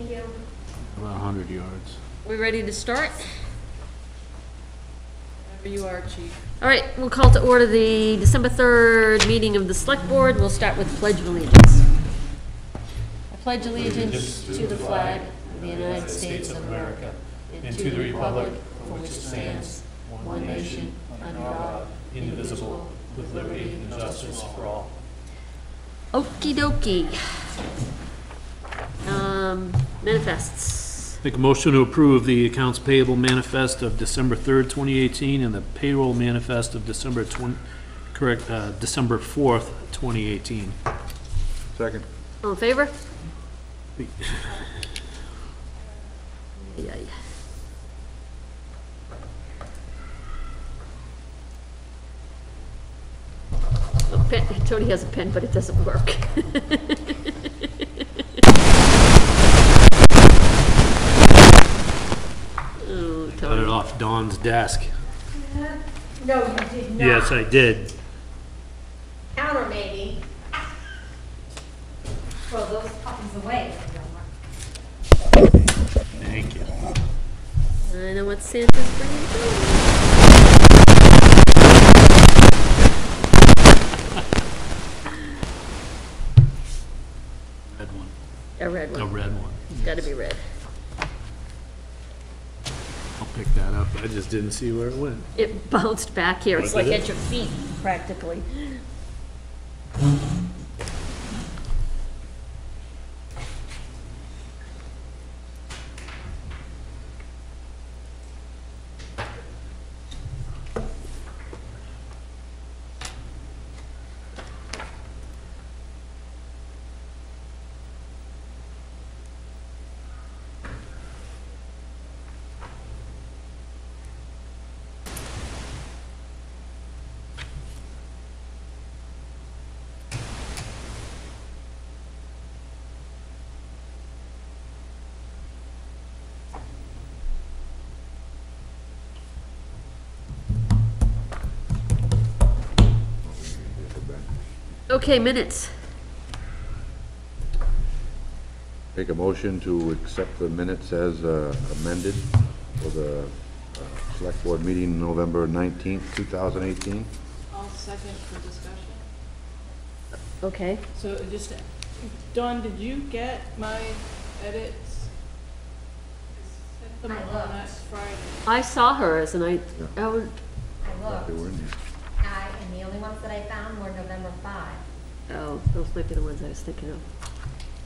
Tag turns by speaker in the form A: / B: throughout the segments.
A: Thank you.
B: About 100 yards.
C: We ready to start?
D: Wherever you are, Chief.
C: All right, we'll call to order the December 3rd meeting of the Select Board. We'll start with Pledge of Allegiance. I pledge allegiance to the flag of the United States of America and to the republic for which it stands, one nation, under God, indivisible, with liberty and justice for all. Okie dokie. Manifests.
B: Make a motion to approve the accounts payable manifest of December 3rd, 2018, and the payroll manifest of December 4th, 2018.
E: Second.
C: All in favor? Yeah. Tony has a pen, but it doesn't work. Oh,
B: Got
C: Tony.
B: it off Dawn's desk.
A: No, you did not.
B: Yes, I did.
A: Counter maybe. Throw those puppies away.
B: Thank you.
C: I know what Santa's bringing through.
B: Red one.
C: A red one.
B: A red one.
C: It's gotta be red.
B: I'll pick that up. I just didn't see where it went.
C: It bounced back here. It's
B: Oh,
C: like
B: did it?
C: at your feet, practically. Okay, minutes.
E: Make a motion to accept the minutes as amended for the Select Board meeting November 19th, 2018.
D: I'll second for discussion.
C: Okay.
D: So just, Dawn, did you get my edits? I sent them
A: I
D: on
A: looked.
D: last Friday.
C: I saw hers and I
A: I
E: They
A: looked,
E: were in there.
A: and the only ones that I found were November 5.
C: oh, those might be the ones I was thinking of.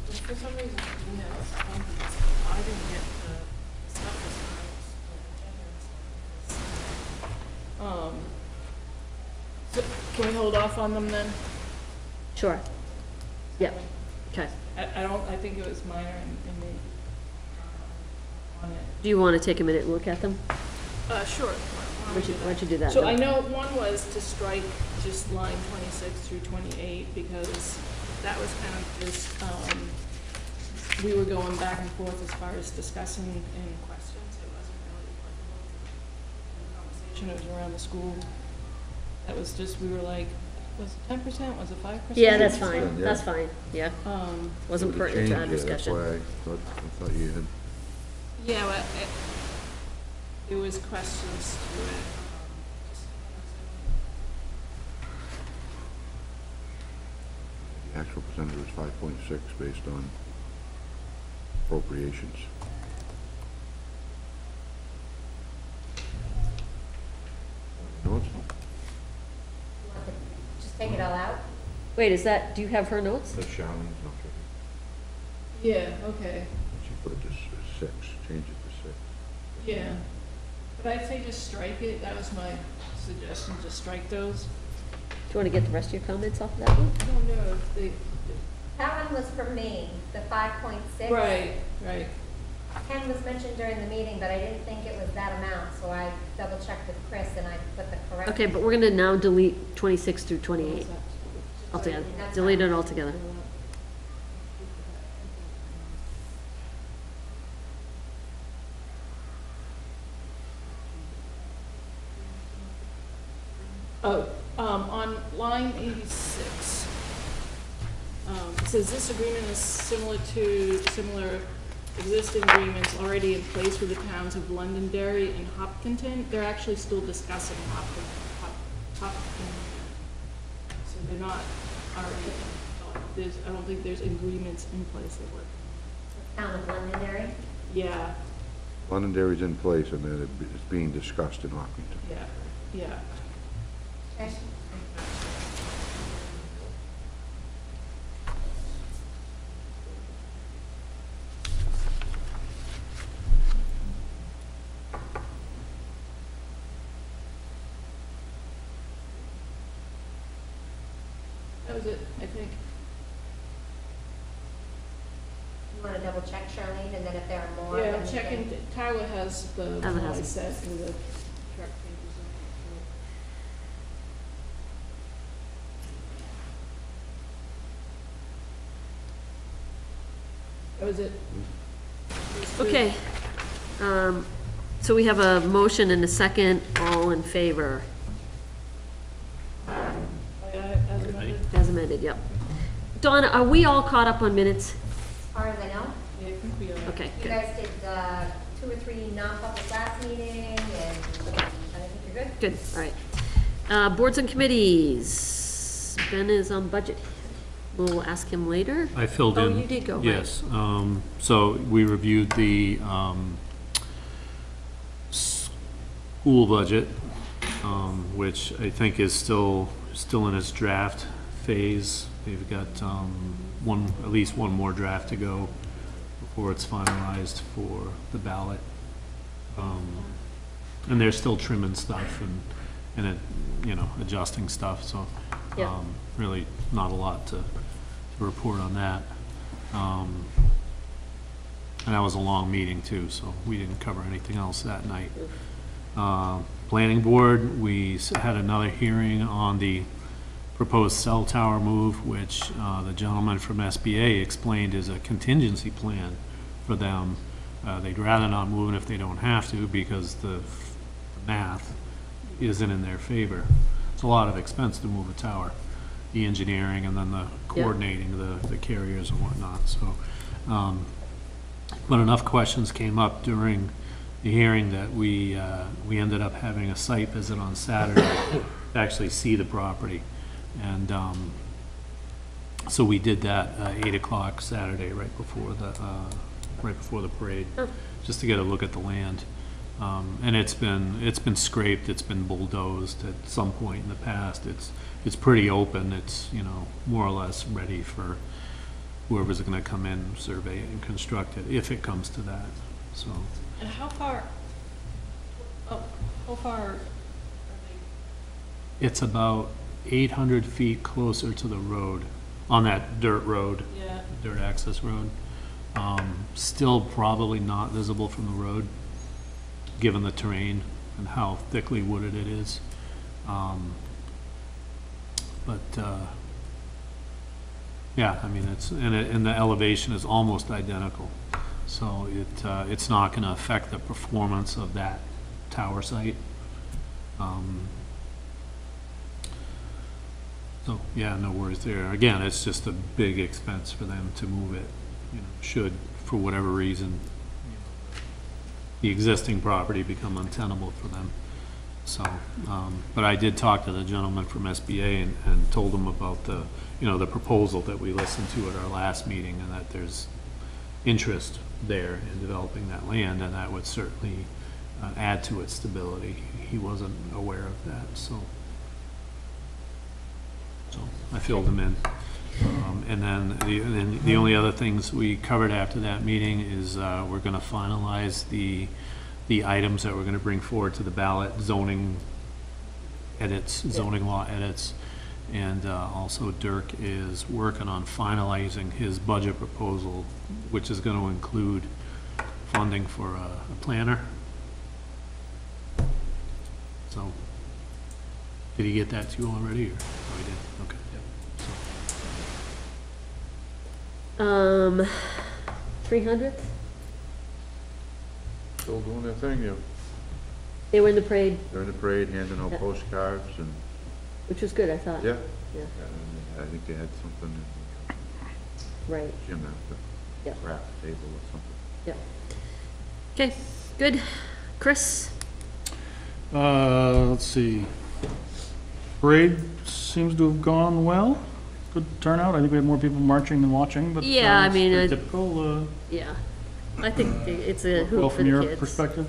D: For some reason, emails, I didn't get the stuff as far as. So can we hold off on them then?
C: Sure. Yep. Okay.
D: I think it was minor in the, on it.
C: Do you want to take a minute and look at them?
D: Sure.
C: Why don't you do that?
D: So
C: then?
D: I know one was to strike just line 26 through 28 because that was kind of just, we were going back and forth as far as discussing any questions. It wasn't really applicable to the conversation. It was around the school. That was just, we were like, was it 10%? Was it 5%?
C: Yeah, that's fine.
E: Yeah.
C: That's fine. Yeah. Wasn't
E: There was a
C: pertinent to our
E: change, yeah,
C: discussion.
E: That's why I thought you had.
D: Yeah, well, it was questions to it.
E: The actual percentage was 5.6 based on appropriations. Notes?
A: You want to just take it all out?
C: Wait, is that, do you have her notes?
E: That's Charlene's, not Vicki.
D: Yeah, okay.
E: She put it to 6, change it to 6.
D: Yeah. But I'd say just strike it. That was my suggestion, just strike those.
C: Do you want to get the rest of your comments off of that one?
D: I don't know if they.
A: That one was for me, the 5.6.
D: Right, right.
A: 10 was mentioned during the meeting, but I didn't think it was that amount, so I double checked with Chris and I put the correct.
C: Okay, but we're going to now delete 26 through 28 altogether. Delete it altogether.
D: Oh, on line 86, it says this agreement is similar existing agreements already in place with the towns of Londonderry and Hopkinton. They're actually still discussing Hopkinton. So they're not already, I don't think there's agreements in place that work.
A: Town of Londonderry.
D: Yeah,
E: Londonderry's in place, and then it's being discussed in Hopkinton.
D: yeah.
A: Okay.
D: That was it, I think.
A: You want to double check, Charlene, and then if there are more.
D: Yeah,
A: then we
D: checking,
A: can-
D: Tyler has the,
C: Tyler has
D: I
C: it.
D: said, for the truck papers on it. That was it.
C: Okay. So we have a motion and a second, all in favor,
D: As amended?
C: as amended, yep. Donna, are we all caught up on minutes?
A: As far as I know,
D: Yeah, I think we are.
C: Okay,
A: you
C: good.
A: guys did 2 or 3 non-public last meeting, and I think you're good.
C: Good, all right. Boards and committees. Ben is on budget. We'll ask him later.
B: I filled in.
C: Oh, you did go, right.
B: Yes, so we reviewed the, school budget, which I think is still in its draft phase. They've got, at least one more draft to go before it's finalized for the ballot. And they're still trimming stuff and it, adjusting stuff, so,
C: Yeah.
B: really not a lot to report on that. And that was a long meeting too, so we didn't cover anything else that night. Planning board, we had another hearing on the proposed cell tower move, which the gentleman from SBA explained is a contingency plan for them. They'd rather not move it if they don't have to, because the math isn't in their favor. It's a lot of expense to move a tower, the engineering and then the coordinating the carriers and whatnot, so. But enough questions came up during the hearing that we ended up having a site visit on Saturday to actually see the property. And so we did that 8 o'clock Saturday, right before the parade, just to get a look at the land. And it's been scraped, it's been bulldozed at some point in the past. It's pretty open. It's, more or less ready for whoever's gonna come in, survey it and construct it, if it comes to that, so.
D: And how far are
B: It's about 800 feet closer to the road, on that dirt road,
D: they? Yeah,
B: dirt access road. Still probably not visible from the road, given the terrain and how thickly wooded it is. Yeah, I mean, and the elevation is almost identical. So it's not gonna affect the performance of that tower site. So, yeah, no worries there. Again, it's just a big expense for them to move it, should, for whatever reason, the existing property become untenable for them. So, but I did talk to the gentleman from SBA and told him about the proposal that we listened to at our last meeting, and that there's interest there in developing that land, and that would certainly add to its stability. He wasn't aware of that, so I filled him in. And then the only other things we covered after that meeting is we're gonna finalize the items that we're gonna bring forward to the ballot, zoning edits, zoning law edits. And also Dirk is working on finalizing his budget proposal, which is gonna include funding for a planner. So, did he get that to you already, or? Oh, he did, okay. So,
C: 300th?
E: Still doing their thing, yeah.
C: They were in the parade,
E: They're in the parade, handing out
C: Yeah.
E: postcards and,
C: which was good, I thought.
E: yeah.
C: Yeah.
E: And I think they had something in
C: Right.
E: the gym after.
C: Yeah.
E: Craft table or something.
C: Yeah. Okay, good. Chris?
F: Let's see. Parade seems to have gone well. Good turnout. I think we had more people marching than watching, but
C: Yeah, I
F: it's
C: mean,
F: pretty typical.
C: Yeah. I think it's a
F: Well,
C: hoop for
F: from
C: the
F: your
C: kids.
F: perspective,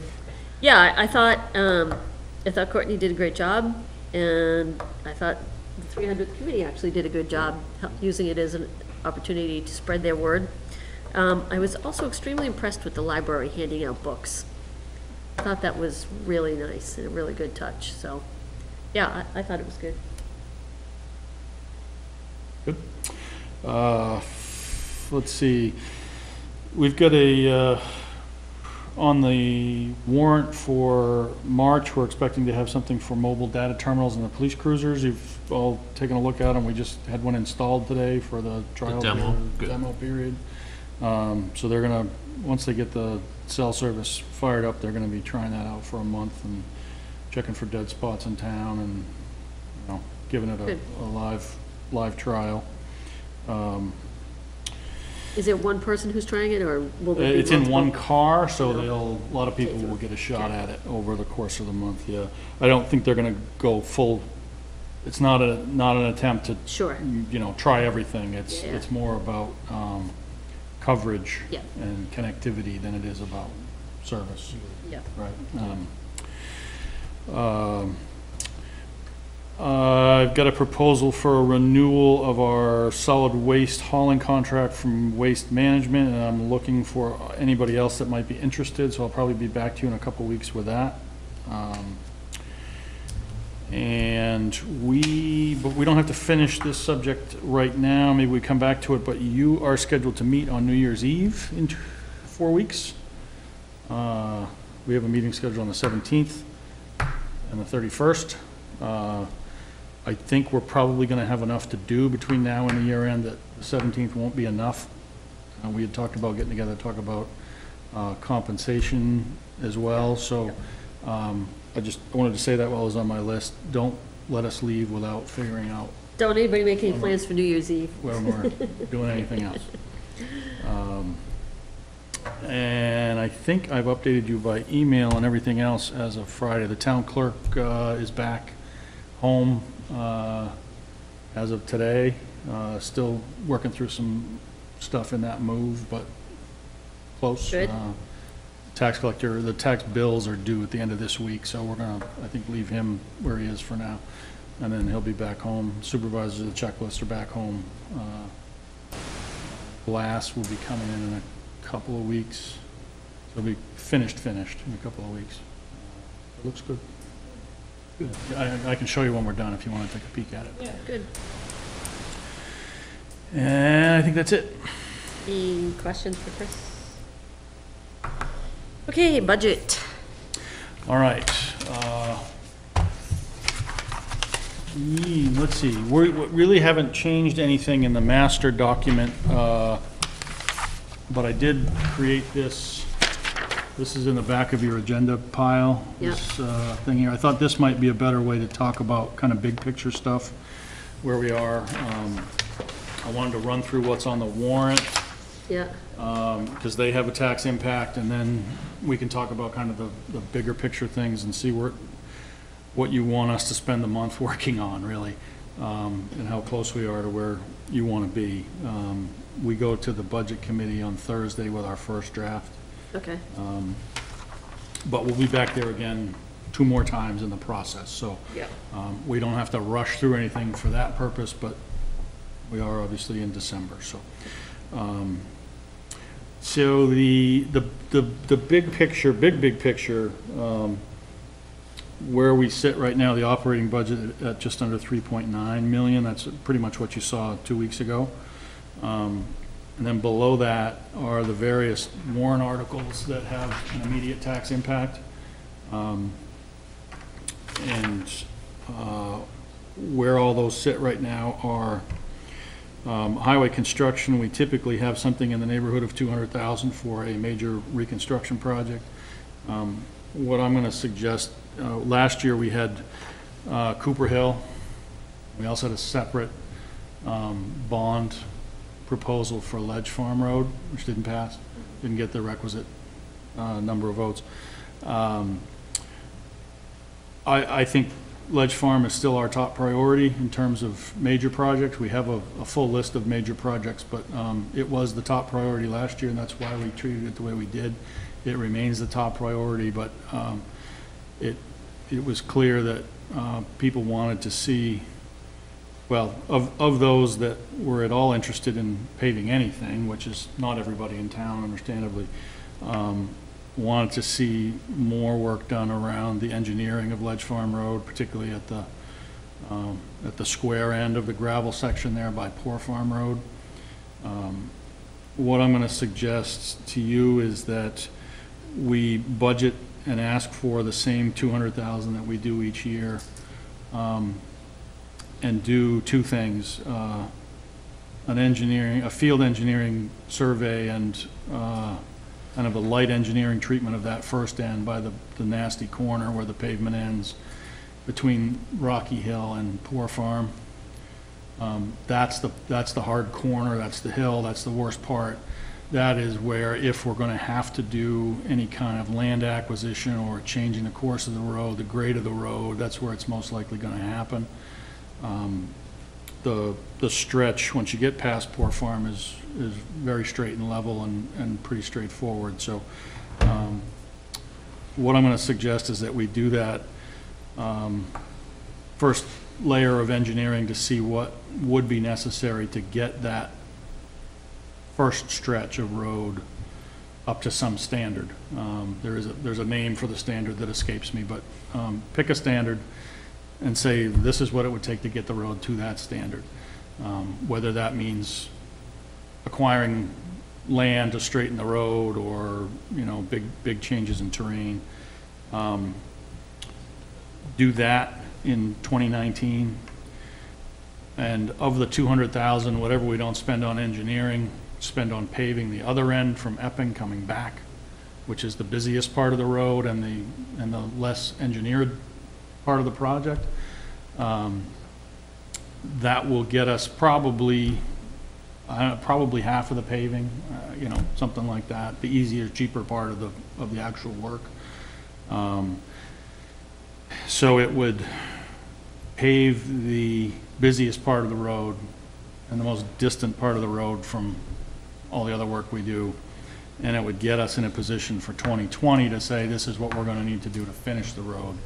C: Yeah, I thought Courtney did a great job, and I thought the 300th committee actually did a good job using it as an opportunity to spread their word. I was also extremely impressed with the library handing out books. I thought that was really nice and a really good touch, so, yeah, I thought it was good.
F: good. Let's see. We've got on the warrant for March, we're expecting to have something for mobile data terminals and the police cruisers. You've all taken a look at them. We just had one installed today for the trial.
B: demo, good.
F: Demo period. So they're gonna, once they get the cell service fired up, they're gonna be trying that out for a month and checking for dead spots in town and, you know, giving it
C: Good.
F: a live trial.
C: Is it one person who's trying it, or will there be
F: It's in one
C: multiple?
F: car, so a lot of people will get a shot at it over the course of the month, yeah. I don't think they're gonna go full, it's not an attempt to,
C: Sure.
F: you know, try everything.
C: Yeah.
F: It's more about, coverage
C: Yeah.
F: and connectivity than it is about service,
C: Yeah.
F: right? I've got a proposal for a renewal of our solid waste hauling contract from Waste Management, and I'm looking for anybody else that might be interested, so I'll probably be back to you in a couple weeks with that. But we don't have to finish this subject right now, maybe we come back to it, but you are scheduled to meet on New Year's Eve in 4 weeks. We have a meeting scheduled on the 17th and the 31st. I think we're probably gonna have enough to do between now and the year end that the 17th won't be enough. We had talked about getting together, to talk about compensation as well, so I wanted to say that while it was on my list. Don't let us leave without figuring out
C: Don't anybody make any plans for New Year's Eve?
F: when we're doing anything else. And I think I've updated you by email and everything else as of Friday. The town clerk is back home as of today. Still working through some stuff in that move, but close.
C: Good.
F: Tax collector, the tax bills are due at the end of this week, so we're gonna, I think, leave him where he is for now. And then he'll be back home. Supervisors of the checklist are back home. Glass will be coming in a couple of weeks. So it'll be finished in a couple of weeks. It looks good. Good. I can show you when we're done if you want to take a peek at it.
D: Yeah.
C: Good.
F: And I think that's it.
C: Any questions for Chris? Okay, budget.
F: All right. Let's see, we really haven't changed anything in the master document, but I did create this. This is in the back of your agenda pile,
C: Yeah.
F: this thing here. I thought this might be a better way to talk about kind of big picture stuff, where we are. I wanted to run through what's on the warrant,
C: Yeah,
F: because they have a tax impact, and then we can talk about kind of the bigger picture things and see what you want us to spend the month working on, really, and how close we are to where you want to be. We go to the budget committee on Thursday with our first draft,
C: okay.
F: but we'll be back there again 2 more times in the process, so
C: Yeah.
F: we don't have to rush through anything for that purpose, but we are obviously in December, so. So the big picture, big picture, where we sit right now, the operating budget at just under 3.9 million, that's pretty much what you saw 2 weeks ago. And then below that are the various warrant articles that have an immediate tax impact. Where all those sit right now are highway construction. We typically have something in the neighborhood of 200,000 for a major reconstruction project. What I'm going to suggest, last year we had Cooper Hill. We also had a separate bond proposal for Ledge Farm Road, which didn't pass, didn't get the requisite number of votes. I think Ledge Farm is still our top priority in terms of major projects. We have a full list of major projects, but it was the top priority last year, and that's why we treated it the way we did. It remains the top priority, but it was clear that people wanted to see, well, of those that were at all interested in paving anything, which is not everybody in town, understandably, wanted to see more work done around the engineering of Ledge Farm Road, particularly at the square end of the gravel section there by Poor Farm Road. What I'm going to suggest to you is that we budget and ask for the same $200,000 that we do each year, and do two things: a field engineering survey and kind of a light engineering treatment of that first end by the nasty corner where the pavement ends between Rocky Hill and Poor Farm. That's the hard corner, that's the hill, that's the worst part. That is where, if we're going to have to do any kind of land acquisition or changing the course of the road, the grade of the road, that's where it's most likely going to happen. The stretch, once you get past Poor Farm, is very straight and level and pretty straightforward. So what I'm going to suggest is that we do that first layer of engineering to see what would be necessary to get that first stretch of road up to some standard. There's a name for the standard that escapes me, but pick a standard and say this is what it would take to get the road to that standard. Whether that means acquiring land to straighten the road or, you know, big changes in terrain. Do that in 2019. And of the 200,000, whatever we don't spend on engineering, spend on paving the other end from Epping coming back, which is the busiest part of the road and the less engineered part of the project. That will get us probably half of the paving, you know, something like that. The easier, cheaper part of the actual work. So it would pave the busiest part of the road and the most distant part of the road from all the other work we do, and it would get us in a position for 2020 to say this is what we're going to need to do to finish the road,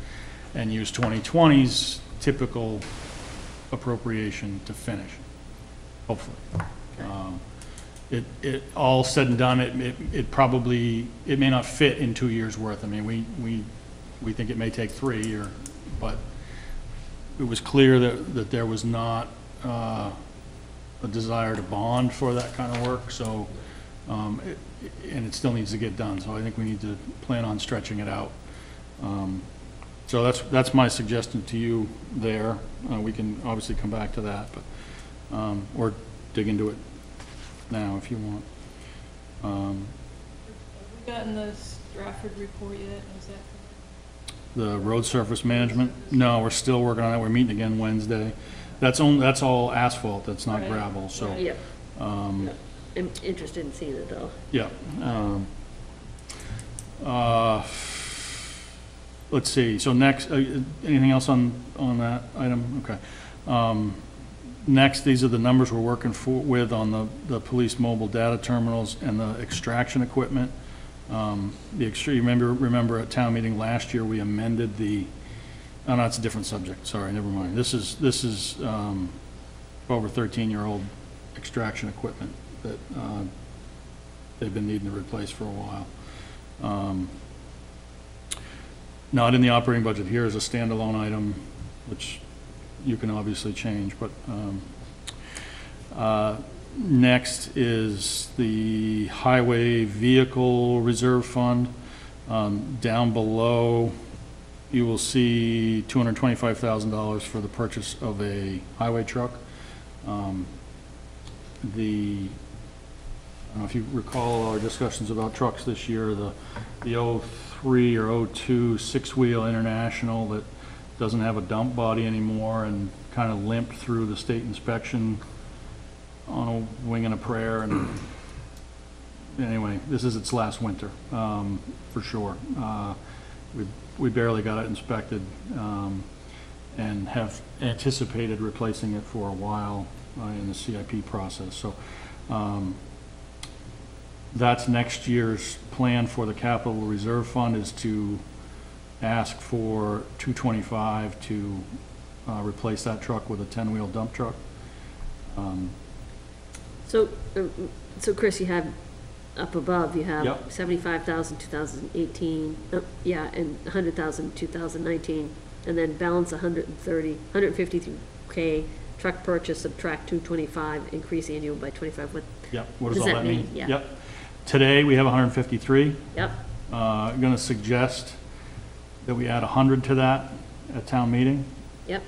F: and use 2020's typical appropriation to finish, hopefully. It all said and done, it may not fit in 2 years worth. I mean, we think it may take 3, but it was clear that there was not a desire to bond for that kind of work, so and it still needs to get done, so I think we need to plan on stretching it out. So that's my suggestion to you there. We can obviously come back to that, but or dig into it now if you want.
D: Have we gotten the Stratford report yet? Is that
F: The road surface management? No, we're still working on that. We're meeting again Wednesday. That's all asphalt, that's not
D: Right.
F: gravel, so.
D: Right.
C: Yep. I'm interested in seeing it though.
F: Yeah. Let's see, so next, anything else on that item? Okay. Next, these are the numbers we're working with on the police mobile data terminals and the extraction equipment. You remember at town meeting last year, we amended oh no, it's a different subject, sorry, never mind. This is over 13-year-old extraction equipment that they've been needing to replace for a while. Not in the operating budget. Here is a standalone item, which you can obviously change, but next is the highway vehicle reserve fund. Down below, you will see $225,000 for the purchase of a highway truck. I don't know if you recall our discussions about trucks this year, the 03 or 02 six-wheel International that doesn't have a dump body anymore and kind of limped through the state inspection on a wing and a prayer, and anyway, this is its last winter, for sure. We barely got it inspected, and have anticipated replacing it for a while in the CIP process. So that's next year's plan for the capital reserve fund, is to ask for 225 to replace that truck with a 10-wheel dump truck.
C: So Chris, you have up above, you have
F: Yep.
C: 75,000, 2018, yeah, and 100,000, 2019, and then balance 153K, truck purchase, subtract 225, increase annual by 25.
F: Yep, what does
C: does
F: all
C: that
F: that mean?
C: mean? Yeah.
F: Yep. Today, we have 153.
C: Yep,
F: I'm gonna suggest that we add 100 to that at town meeting,
C: yep,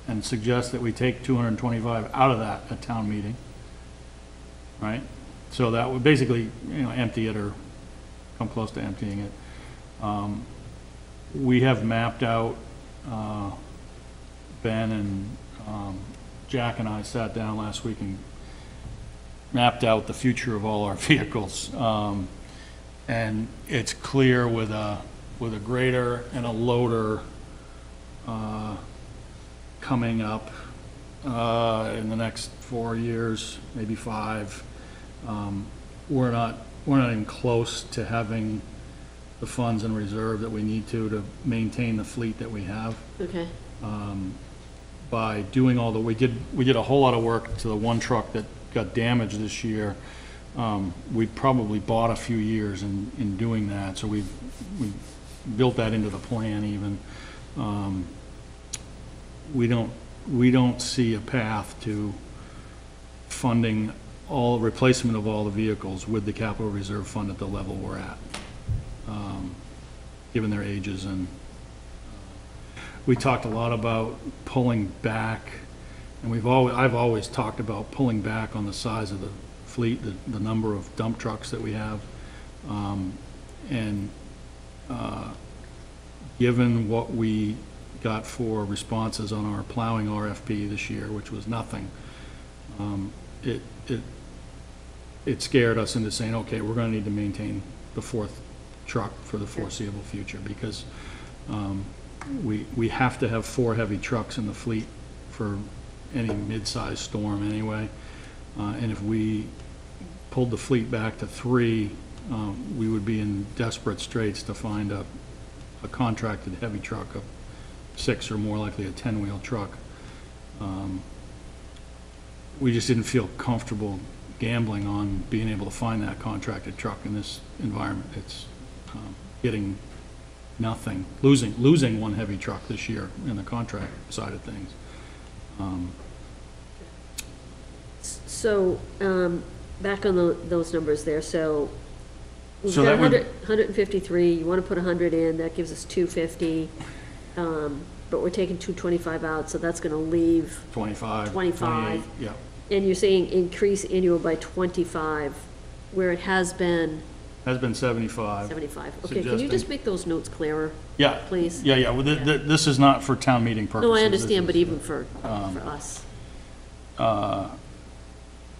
F: and suggest that we take 225 out of that at town meeting, right? So that would basically, empty it or come close to emptying it. We have mapped out, Ben and Jack and I sat down last week and mapped out the future of all our vehicles. And it's clear with a grader and a loader coming up in the next 4 years, maybe 5. We're not even close to having the funds in reserve that we need to maintain the fleet that we have.
C: okay,
F: By doing all we did a whole lot of work to the one truck that got damaged this year. We probably bought a few years in doing that, so we built that into the plan even. We don't see a path to funding all replacement of all the vehicles with the capital reserve fund at the level we're at, given their ages. And we talked a lot about pulling back, and I've always talked about pulling back on the size of the fleet, the number of dump trucks that we have, and given what we got for responses on our plowing RFP this year, which was nothing, it scared us into saying, okay, we're going to need to maintain the 4th truck for the foreseeable future, because we have to have 4 heavy trucks in the fleet for any mid-sized storm anyway. And if we pulled the fleet back to 3, we would be in desperate straits to find a contracted heavy truck, a 6 or more likely a 10-wheel truck. We just didn't feel comfortable gambling on being able to find that contracted truck in this environment. It's getting nothing, losing one heavy truck this year in the contract side of things.
C: so, back on those numbers there, so we've
F: So
C: got
F: that would-
C: 153, you wanna put 100 in, that gives us 250, but we're taking 225 out, so that's gonna leave,
F: 25,
C: 25.
F: 28, yeah.
C: and you're saying increase annual by 25, where it has been
F: Has been 75.
C: 75. Okay, can you
F: Suggesting-
C: just make those notes clearer,
F: Yeah.
C: please?
F: Yeah, well, this is not for town meeting purposes.
C: No, I
F: This
C: understand,
F: is-
C: but even for us.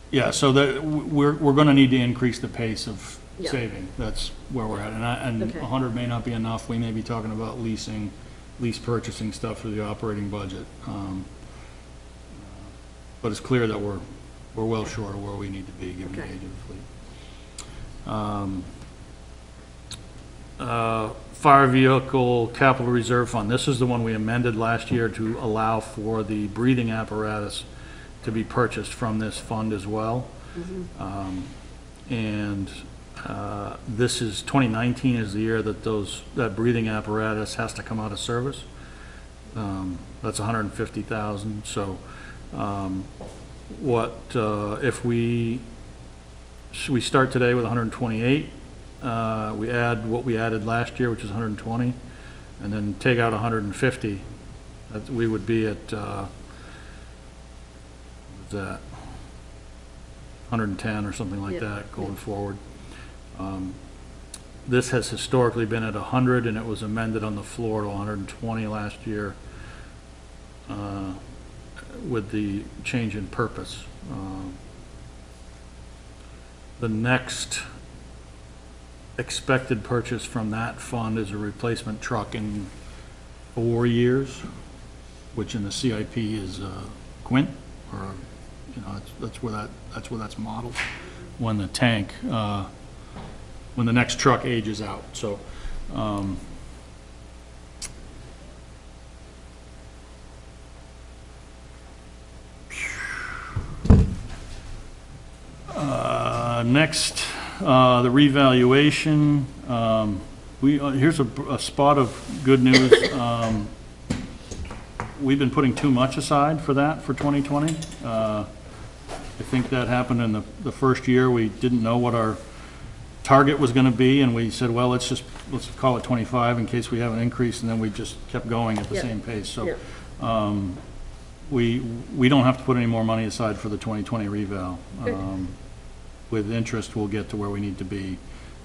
F: Yeah, so we're gonna need to increase the pace of
C: Yeah.
F: saving. That's where we're at. And
C: Okay.
F: 100 may not be enough. We may be talking about lease purchasing stuff for the operating budget. But it's clear that we're well short of where we need to be, given the
C: Okay.
F: age of the fleet. Fire vehicle capital reserve fund. This is the one we amended last year to allow for the breathing apparatus to be purchased from this fund as well. And this is, 2019 is the year that that breathing apparatus has to come out of service. That's 150,000. So if we start today with 128, we add what we added last year, which is 120, and then take out 150, we would be at, what was that? 110 or something like
C: Yeah.
F: that going forward. This has historically been at 100, and it was amended on the floor to 120 last year with the change in purpose. the next expected purchase from that fund is a replacement truck in 4 years, which in the CIP is Quint, or, you know, that's where that's modeled, when the tank, when the next truck ages out, so, next, the revaluation, here's a spot of good news. We've been putting too much aside for that for 2020. I think that happened in the first year. We didn't know what our target was going to be, and we said, well, let's call it 25 in case we have an increase, and then we just kept going at the
C: Yep.
F: same pace. So
C: Yep.
F: we don't have to put any more money aside for the 2020 reval.
C: Good.
F: With interest, we'll get to where we need to be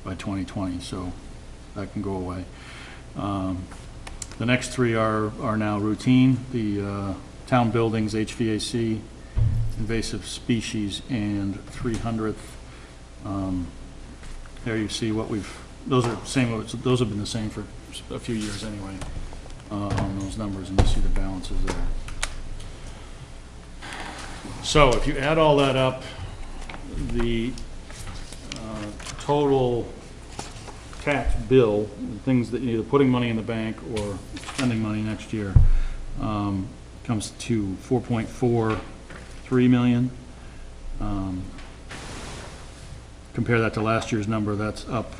F: by 2020, so that can go away. The next three are now routine, the town buildings, HVAC, invasive species, and 300th. There you see what those have been the same for a few years anyway, on those numbers, and you see the balances there. So if you add all that up, the total tax bill, things that you're either putting money in the bank or spending money next year, comes to 4.43 million. Compare that to last year's number, that's up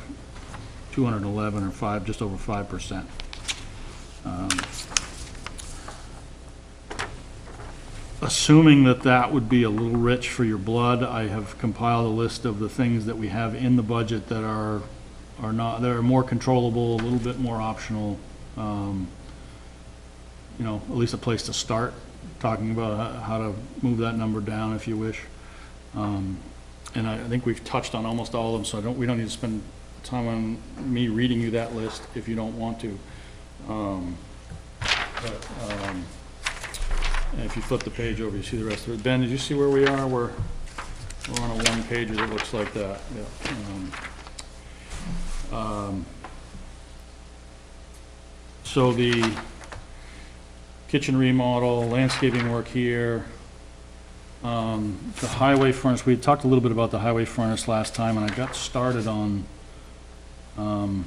F: 211 or just over 5%. Assuming that would be a little rich for your blood, I have compiled a list of the things that we have in the budget that are more controllable, a little bit more optional. You know, at least a place to start, talking about how to move that number down if you wish. And I think we've touched on almost all of them, so we don't need to spend time on me reading you that list if you don't want to. And if you flip the page over, you see the rest of it. Ben, did you see where we are? We're on a one-pager that looks like that. Yeah. So the kitchen remodel, landscaping work here, the highway furnace. We had talked a little bit about the highway furnace last time, and I got started on the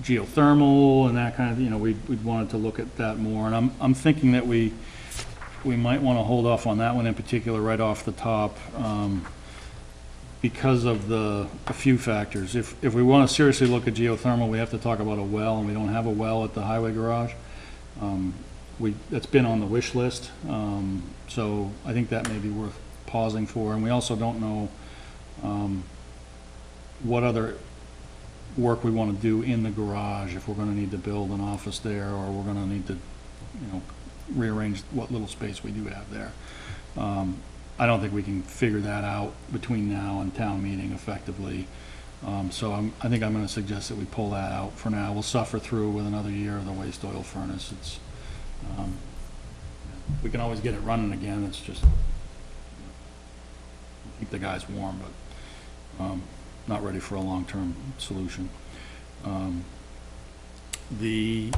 F: geothermal and that kind of, you know, we'd wanted to look at that more, and I'm thinking that we might want to hold off on that one in particular right off the top, because of a few factors. If we want to seriously look at geothermal, we have to talk about a well, and we don't have a well at the highway garage. That's been on the wish list, so I think that may be worth pausing for, and we also don't know what other work we want to do in the garage, if we're going to need to build an office there, or we're going to need to, you know, rearrange what little space we do have there. I don't think we can figure that out between now and town meeting effectively. So I think I'm going to suggest that we pull that out for now. We'll suffer through with another year of the waste oil furnace. It's, we can always get it running again. It's just keep the guys warm, but not ready for a long-term solution. The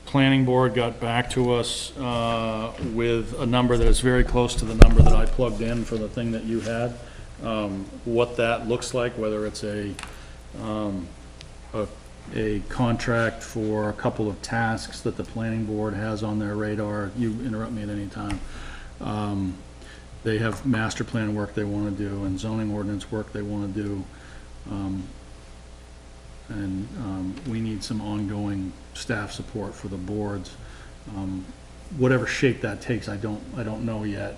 F: planning board got back to us with a number that is very close to the number that I plugged in for the thing that you had. What that looks like, whether it's a contract for a couple of tasks that the planning board has on their radar. You interrupt me at any time. They have master plan work they want to do and zoning ordinance work they want to do. We need some ongoing staff support for the boards. Whatever shape that takes, I don't know yet.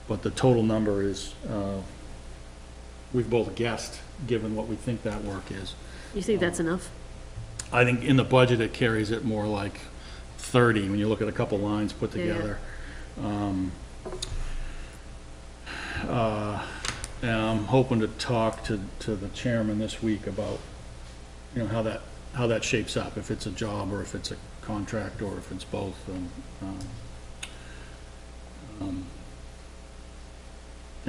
F: But the total number is, we've both guessed, given what we think that work is.
C: You think that's enough?
F: I think in the budget it carries it more like 30 when you look at a couple lines put together. And I'm hoping to talk to the chairman this week about, you know, how that shapes up, if it's a job or if it's a contract or if it's both. You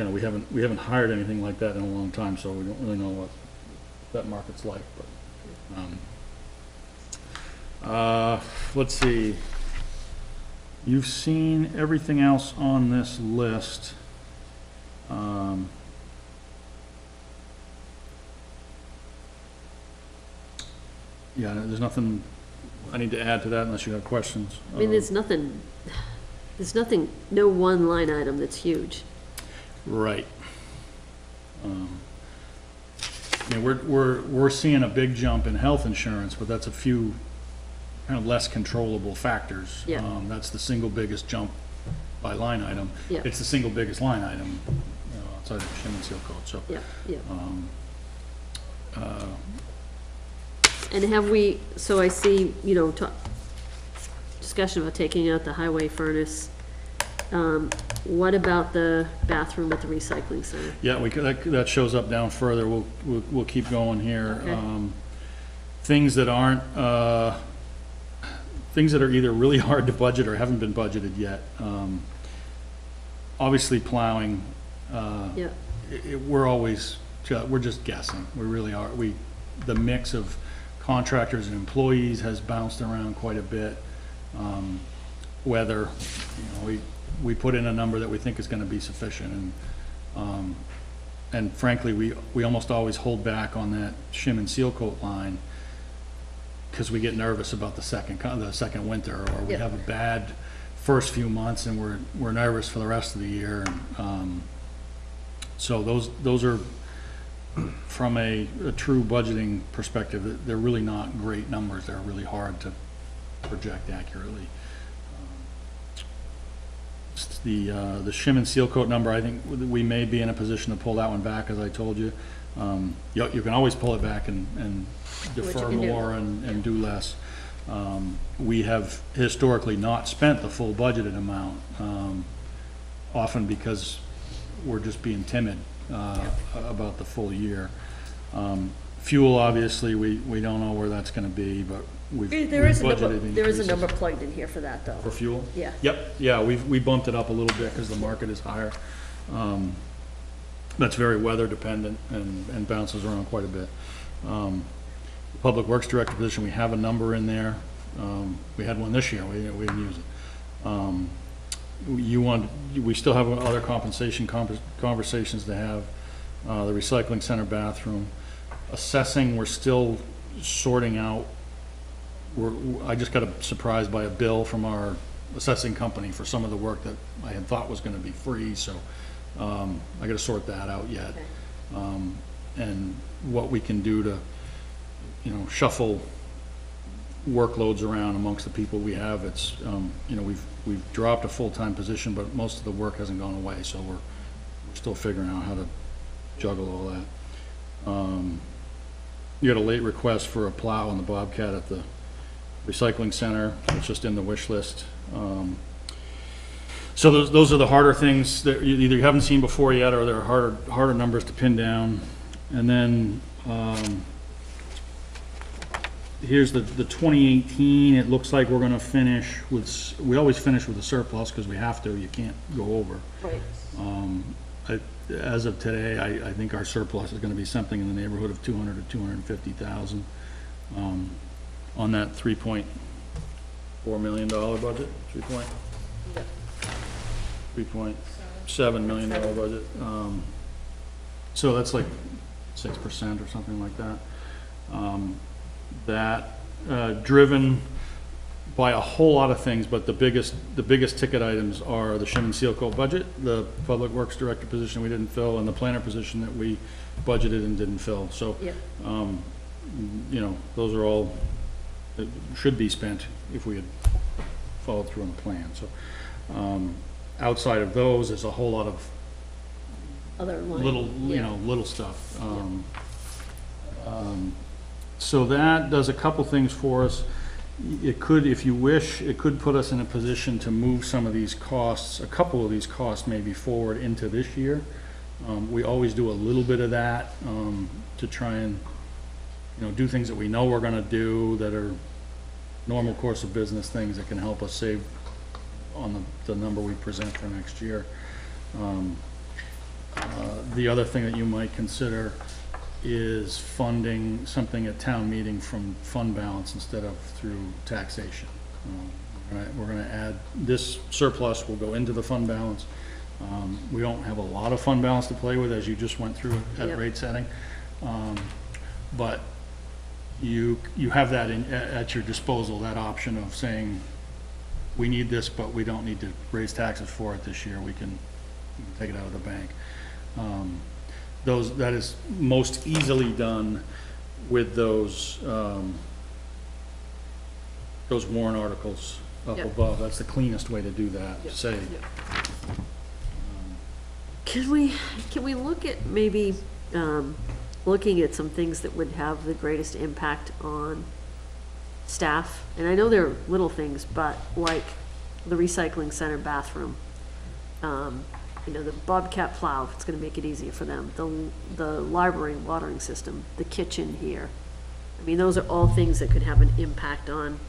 F: know, we haven't hired anything like that in a long time, so we don't really know what that market's like, but, let's see. You've seen everything else on this list. Yeah, there's nothing I need to add to that unless you have questions.
C: I mean, there's nothing, no one line item that's huge.
F: Right. I mean, we're seeing a big jump in health insurance, but that's a few kind of less controllable factors.
C: Yeah.
F: That's the single biggest jump by line item.
C: Yeah.
F: It's the single biggest line item, you know, outside of the shim and seal code, so.
C: Yeah, yeah.
F: Uh,
C: And have we, so I see, you know, discussion about taking out the highway furnace. What about the bathroom at the recycling center?
F: Yeah, that shows up down further. We'll keep going here.
C: Okay.
F: Things that aren't, things that are either really hard to budget or haven't been budgeted yet. Obviously plowing,
C: Yeah,
F: we're just guessing. We really are. The mix of contractors and employees has bounced around quite a bit. Whether, you know, we put in a number that we think is gonna be sufficient, and frankly, we almost always hold back on that shim and seal coat line because we get nervous about the second winter, or we
C: Yep.
F: have a bad first few months and we're nervous for the rest of the year. So those are, from a true budgeting perspective, they're really not great numbers. They're really hard to project accurately. The shim and seal coat number, I think we may be in a position to pull that one back, as I told you. You can always pull it back and defer more and do less. We have historically not spent the full budgeted amount, often because we're just being timid about the full year. Fuel, obviously, we don't know where that's gonna be, but we've budgeted
C: there is a
F: increases.
C: number plugged in here for that, though.
F: For fuel?
C: Yeah.
F: Yep, yeah, we bumped it up a little bit because the market is higher. That's very weather dependent and bounces around quite a bit. Public Works Director position, we have a number in there. We had one this year, we didn't use it. We still have other compensation conversations to have. The recycling center bathroom. Assessing, we're still sorting out. I just got surprised by a bill from our assessing company for some of the work that I had thought was gonna be free, so, I gotta sort that out yet.
C: Okay.
F: And what we can do to, you know, shuffle workloads around amongst the people we have. It's, you know, we've dropped a full-time position, but most of the work hasn't gone away, so we're still figuring out how to juggle all that. You got a late request for a plow on the Bobcat at the recycling center. It's just in the wish list. So those are the harder things that you either haven't seen before yet, or they're harder numbers to pin down. And then, here's the 2018. It looks like we're gonna finish with, we always finish with a surplus because we have to, you can't go over.
C: Right.
F: As of today, I think our surplus is gonna be something in the neighborhood of 200 to 250,000, on that $3.4 million budget, $3.7 million budget. So that's like 6% or something like that. Driven by a whole lot of things, but the biggest ticket items are the shim and seal coat budget, the Public Works Director position we didn't fill, and the planner position that we budgeted and didn't fill. So,
C: Yeah.
F: you know, those are all, should be spent if we had followed through on the plan. So, outside of those, there's a whole lot of
C: Other line.
F: little, you
C: Yeah.
F: know, little stuff. So that does a couple things for us. It could, if you wish, it could put us in a position to move some of these costs, a couple of these costs maybe forward into this year. We always do a little bit of that, to try and, you know, do things that we know we're gonna do that are normal course of business things that can help us save on the number we present for next year. The other thing that you might consider is funding something at town meeting from fund balance instead of through taxation. We're gonna add, this surplus will go into the fund balance. We don't have a lot of fund balance to play with, as you just went through at
C: Yep.
F: rate setting. But you have that at your disposal, that option of saying, we need this, but we don't need to raise taxes for it this year, we can take it out of the bank. That is most easily done with those warrant articles up
C: Yep.
F: above. That's the cleanest way to do that,
D: Yep.
F: say.
D: Yep.
C: Can we look at maybe, looking at some things that would have the greatest impact on staff? And I know they're little things, but like the recycling center bathroom, the Bobcat plow, if it's gonna make it easier for them, the library watering system, the kitchen here. I mean, those are all things that could have an impact on,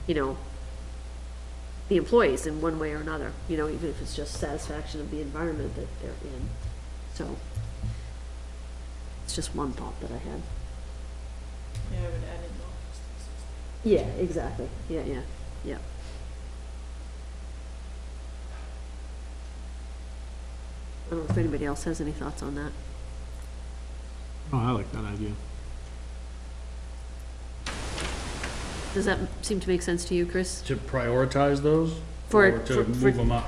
C: the employees in one way or another, even if it's just satisfaction of the environment that they're in. So, it's just one thought that I had.
D: Yeah, I would add in more.
C: Yeah, exactly. Yeah. I don't know if anybody else has any thoughts on that.
B: Oh, I like that idea.
C: Does that seem to make sense to you, Chris?
F: To prioritize those?
C: For-
F: Or to
C: for-
F: move them up?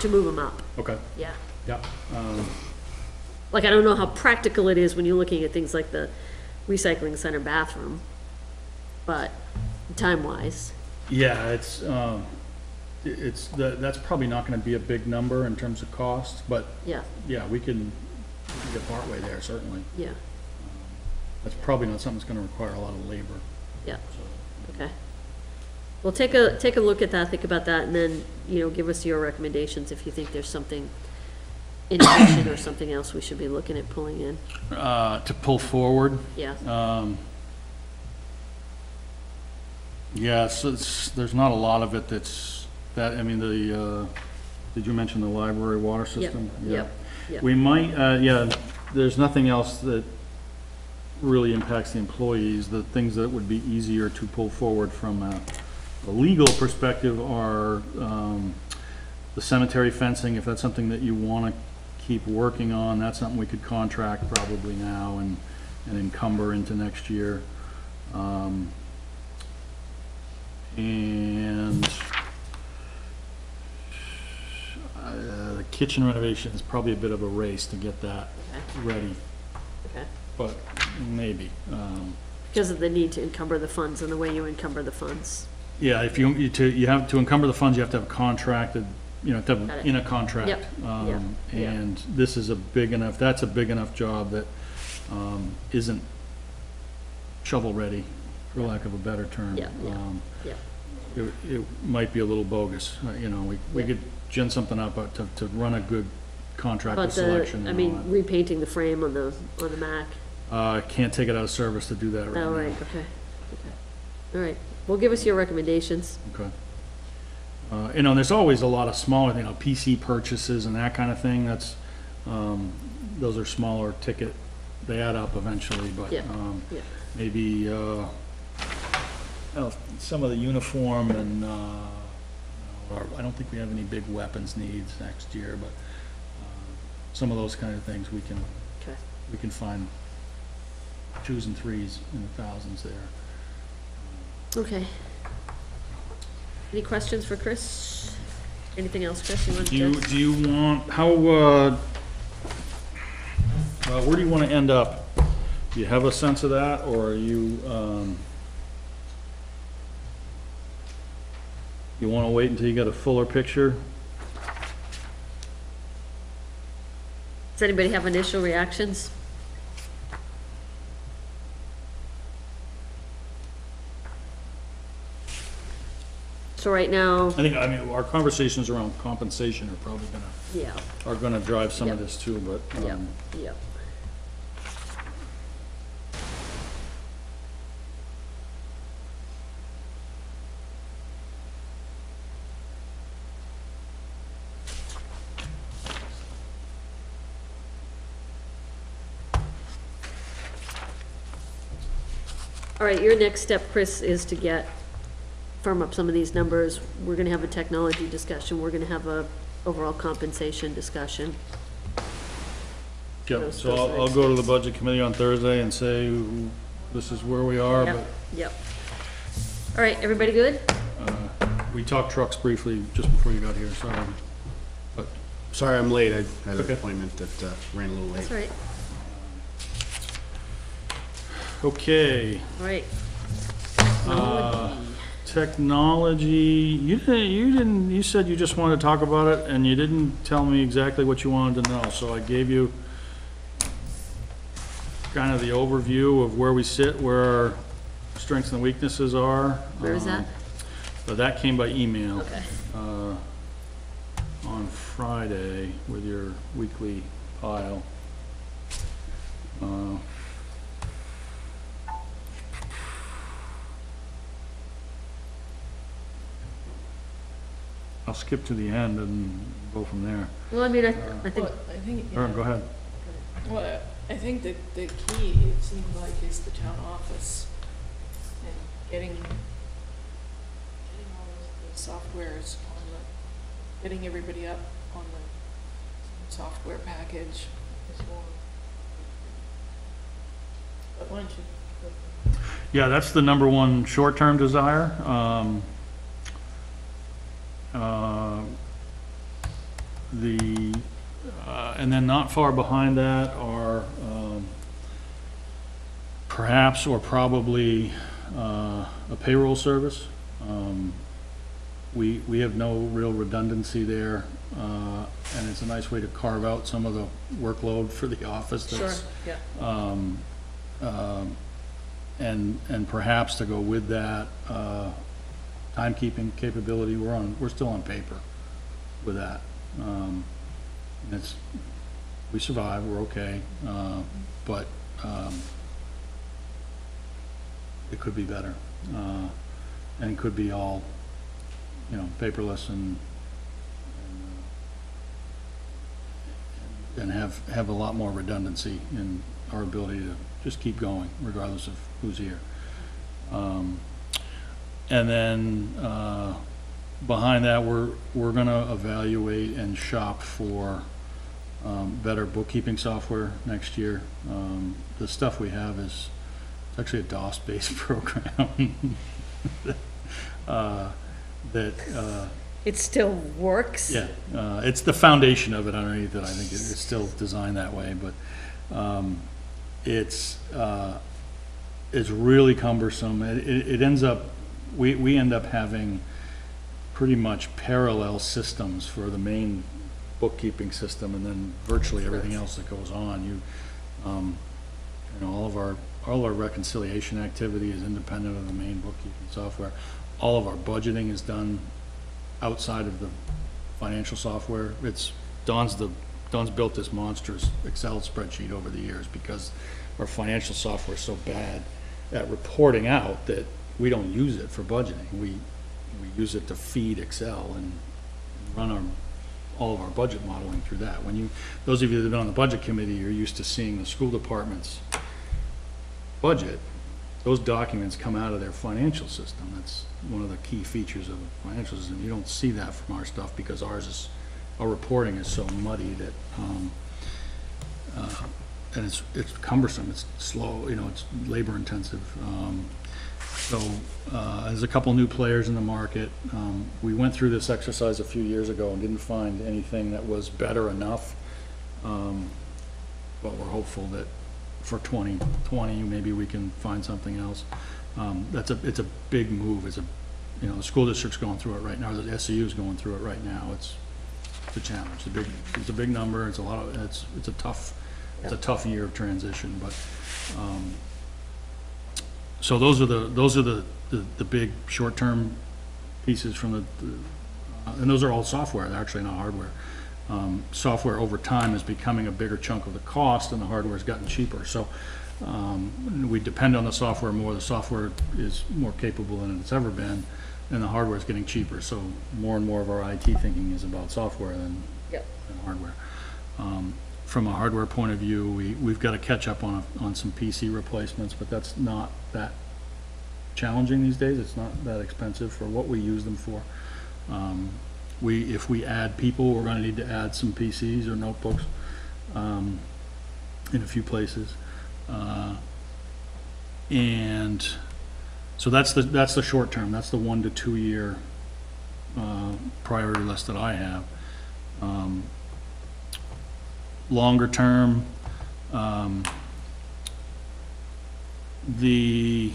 C: To move them up,
F: Okay,
C: yeah.
F: yeah.
C: Like, I don't know how practical it is when you're looking at things like the recycling center bathroom, but time-wise,
F: Yeah, that's probably not gonna be a big number in terms of cost, but
C: yeah,
F: yeah, we can get partway there, certainly.
C: yeah,
F: That's probably not something that's gonna require a lot of labor.
C: yeah, okay. Well, take a look at that, think about that, and then, give us your recommendations if you think there's something in addition or something else we should be looking at pulling in,
F: To pull forward,
C: yeah.
F: yeah, so there's not a lot of it did you mention the library water system?
C: Yep.
F: We might, there's nothing else that really impacts the employees. The things that would be easier to pull forward from a legal perspective are the cemetery fencing. If that's something that you want to keep working on, that's something we could contract probably now and encumber into next year. And the kitchen renovation is probably a bit of a race to get that ready,
C: Okay.
F: but maybe.
C: Because of the need to encumber the funds and the way you encumber the funds.
F: Yeah, if you have to encumber the funds, you have to have contracted, to have
C: Got it.
F: in a contract.
C: Yep, yep, yep.
F: And this is that's a big enough job that isn't shovel-ready, for lack of a better term.
C: Yeah, yeah.
F: It might be a little bogus, we
C: Yeah.
F: could gin something up, but to run a good contract with
C: But
F: selection and all
C: repainting the frame on the Mac.
F: that. Can't take it out of service to do that right now.
C: Oh, right, okay. All right, well, give us your recommendations.
F: Okay. There's always a lot of smaller things, PC purchases and that kind of thing, those are smaller ticket, they add up eventually, but,
C: Yeah, yeah.
F: maybe, some of the uniform and, I don't think we have any big weapons needs next year, but, some of those kind of things we can find 2s and 3s in the thousands there.
C: Okay. Any questions for Chris? Anything else, Chris, you want to?
F: Do you want, where do you want to end up? Do you have a sense of that, or are you, you want to wait until you get a fuller picture?
C: Does anybody have initial reactions? So right now,
F: Our conversations around compensation are probably
C: yeah,
F: gonna drive some of
C: Yep.
F: this too, but,
C: yeah, yeah. All right, your next step, Chris, is to firm up some of these numbers. We're gonna have a technology discussion, we're gonna have a overall compensation discussion.
F: Yep,
C: Those-
F: so
C: those
F: I'll
C: things.
F: go to the budget committee on Thursday and say, this is where we are,
C: Yep,
F: but
C: yep. All right, everybody good?
F: we talked trucks briefly just before you got here, sorry. But,
G: Sorry I'm late, I had an
F: Okay.
G: appointment that ran a little late.
C: That's all right.
F: okay,
C: All right.
F: technology, you said you just wanted to talk about it, and you didn't tell me exactly what you wanted to know, so I gave you kind of the overview of where we sit, where our strengths and weaknesses are.
C: Where is that?
F: So that came by email.
C: Okay.
F: On Friday with your weekly pile. I'll skip to the end and go from there.
C: Well, I mean, I think,
D: Well, I think,
F: All right, go ahead.
D: well, I think that the key, it seems like, is the town office and getting all the softwares on getting everybody up on the software package is more. But why don't you?
F: Yeah, that's the number one short-term desire. And then not far behind that are perhaps or probably a payroll service. We have no real redundancy there, and it's a nice way to carve out some of the workload for the office
C: sure,
F: that's
C: yeah.
F: and perhaps to go with that, timekeeping capability, we're still on paper with that. And we survive, we're okay, but, it could be better. And it could be all, paperless and have a lot more redundancy in our ability to just keep going regardless of who's here. And then behind that, we're gonna evaluate and shop for better bookkeeping software next year. The stuff we have is, it's actually a DOS-based program that
C: It still works?
F: yeah, it's the foundation of it underneath it. I think it's still designed that way, but it's really cumbersome. It ends up, we end up having pretty much parallel systems for the main bookkeeping system, and then virtually everything else that goes on. All of our reconciliation activity is independent of the main bookkeeping software. All of our budgeting is done outside of the financial software. Don's built this monstrous Excel spreadsheet over the years because our financial software is so bad at reporting out that we don't use it for budgeting. We use it to feed Excel and run all of our budget modeling through that. Those of you that have been on the budget committee, you're used to seeing the school department's budget. Those documents come out of their financial system. That's one of the key features of the financial system. You don't see that from our stuff because our reporting is so muddy that, and it's cumbersome, it's slow, it's labor intensive. So there's a couple new players in the market. We went through this exercise a few years ago and didn't find anything that was better enough. But we're hopeful that for 2020, maybe we can find something else. It's a big move. The school district's going through it right now. The SEU is going through it right now. It's a challenge. It's a big number. It's a tough year of transition. But so those are the big short-term pieces from and those are all software. They're actually not hardware. Software over time is becoming a bigger chunk of the cost, and the hardware's gotten cheaper. So we depend on the software more. The software is more capable than it's ever been, and the hardware is getting cheaper. So more and more of our IT thinking is about software than hardware. From a hardware point of view, we've got to catch up on some PC replacements, but that's not that challenging these days. It's not that expensive for what we use them for. If we add people, we're gonna need to add some PCs or notebooks in a few places. And so that's the short term. That's the 1 to 2 year priority list that I have. Longer term, the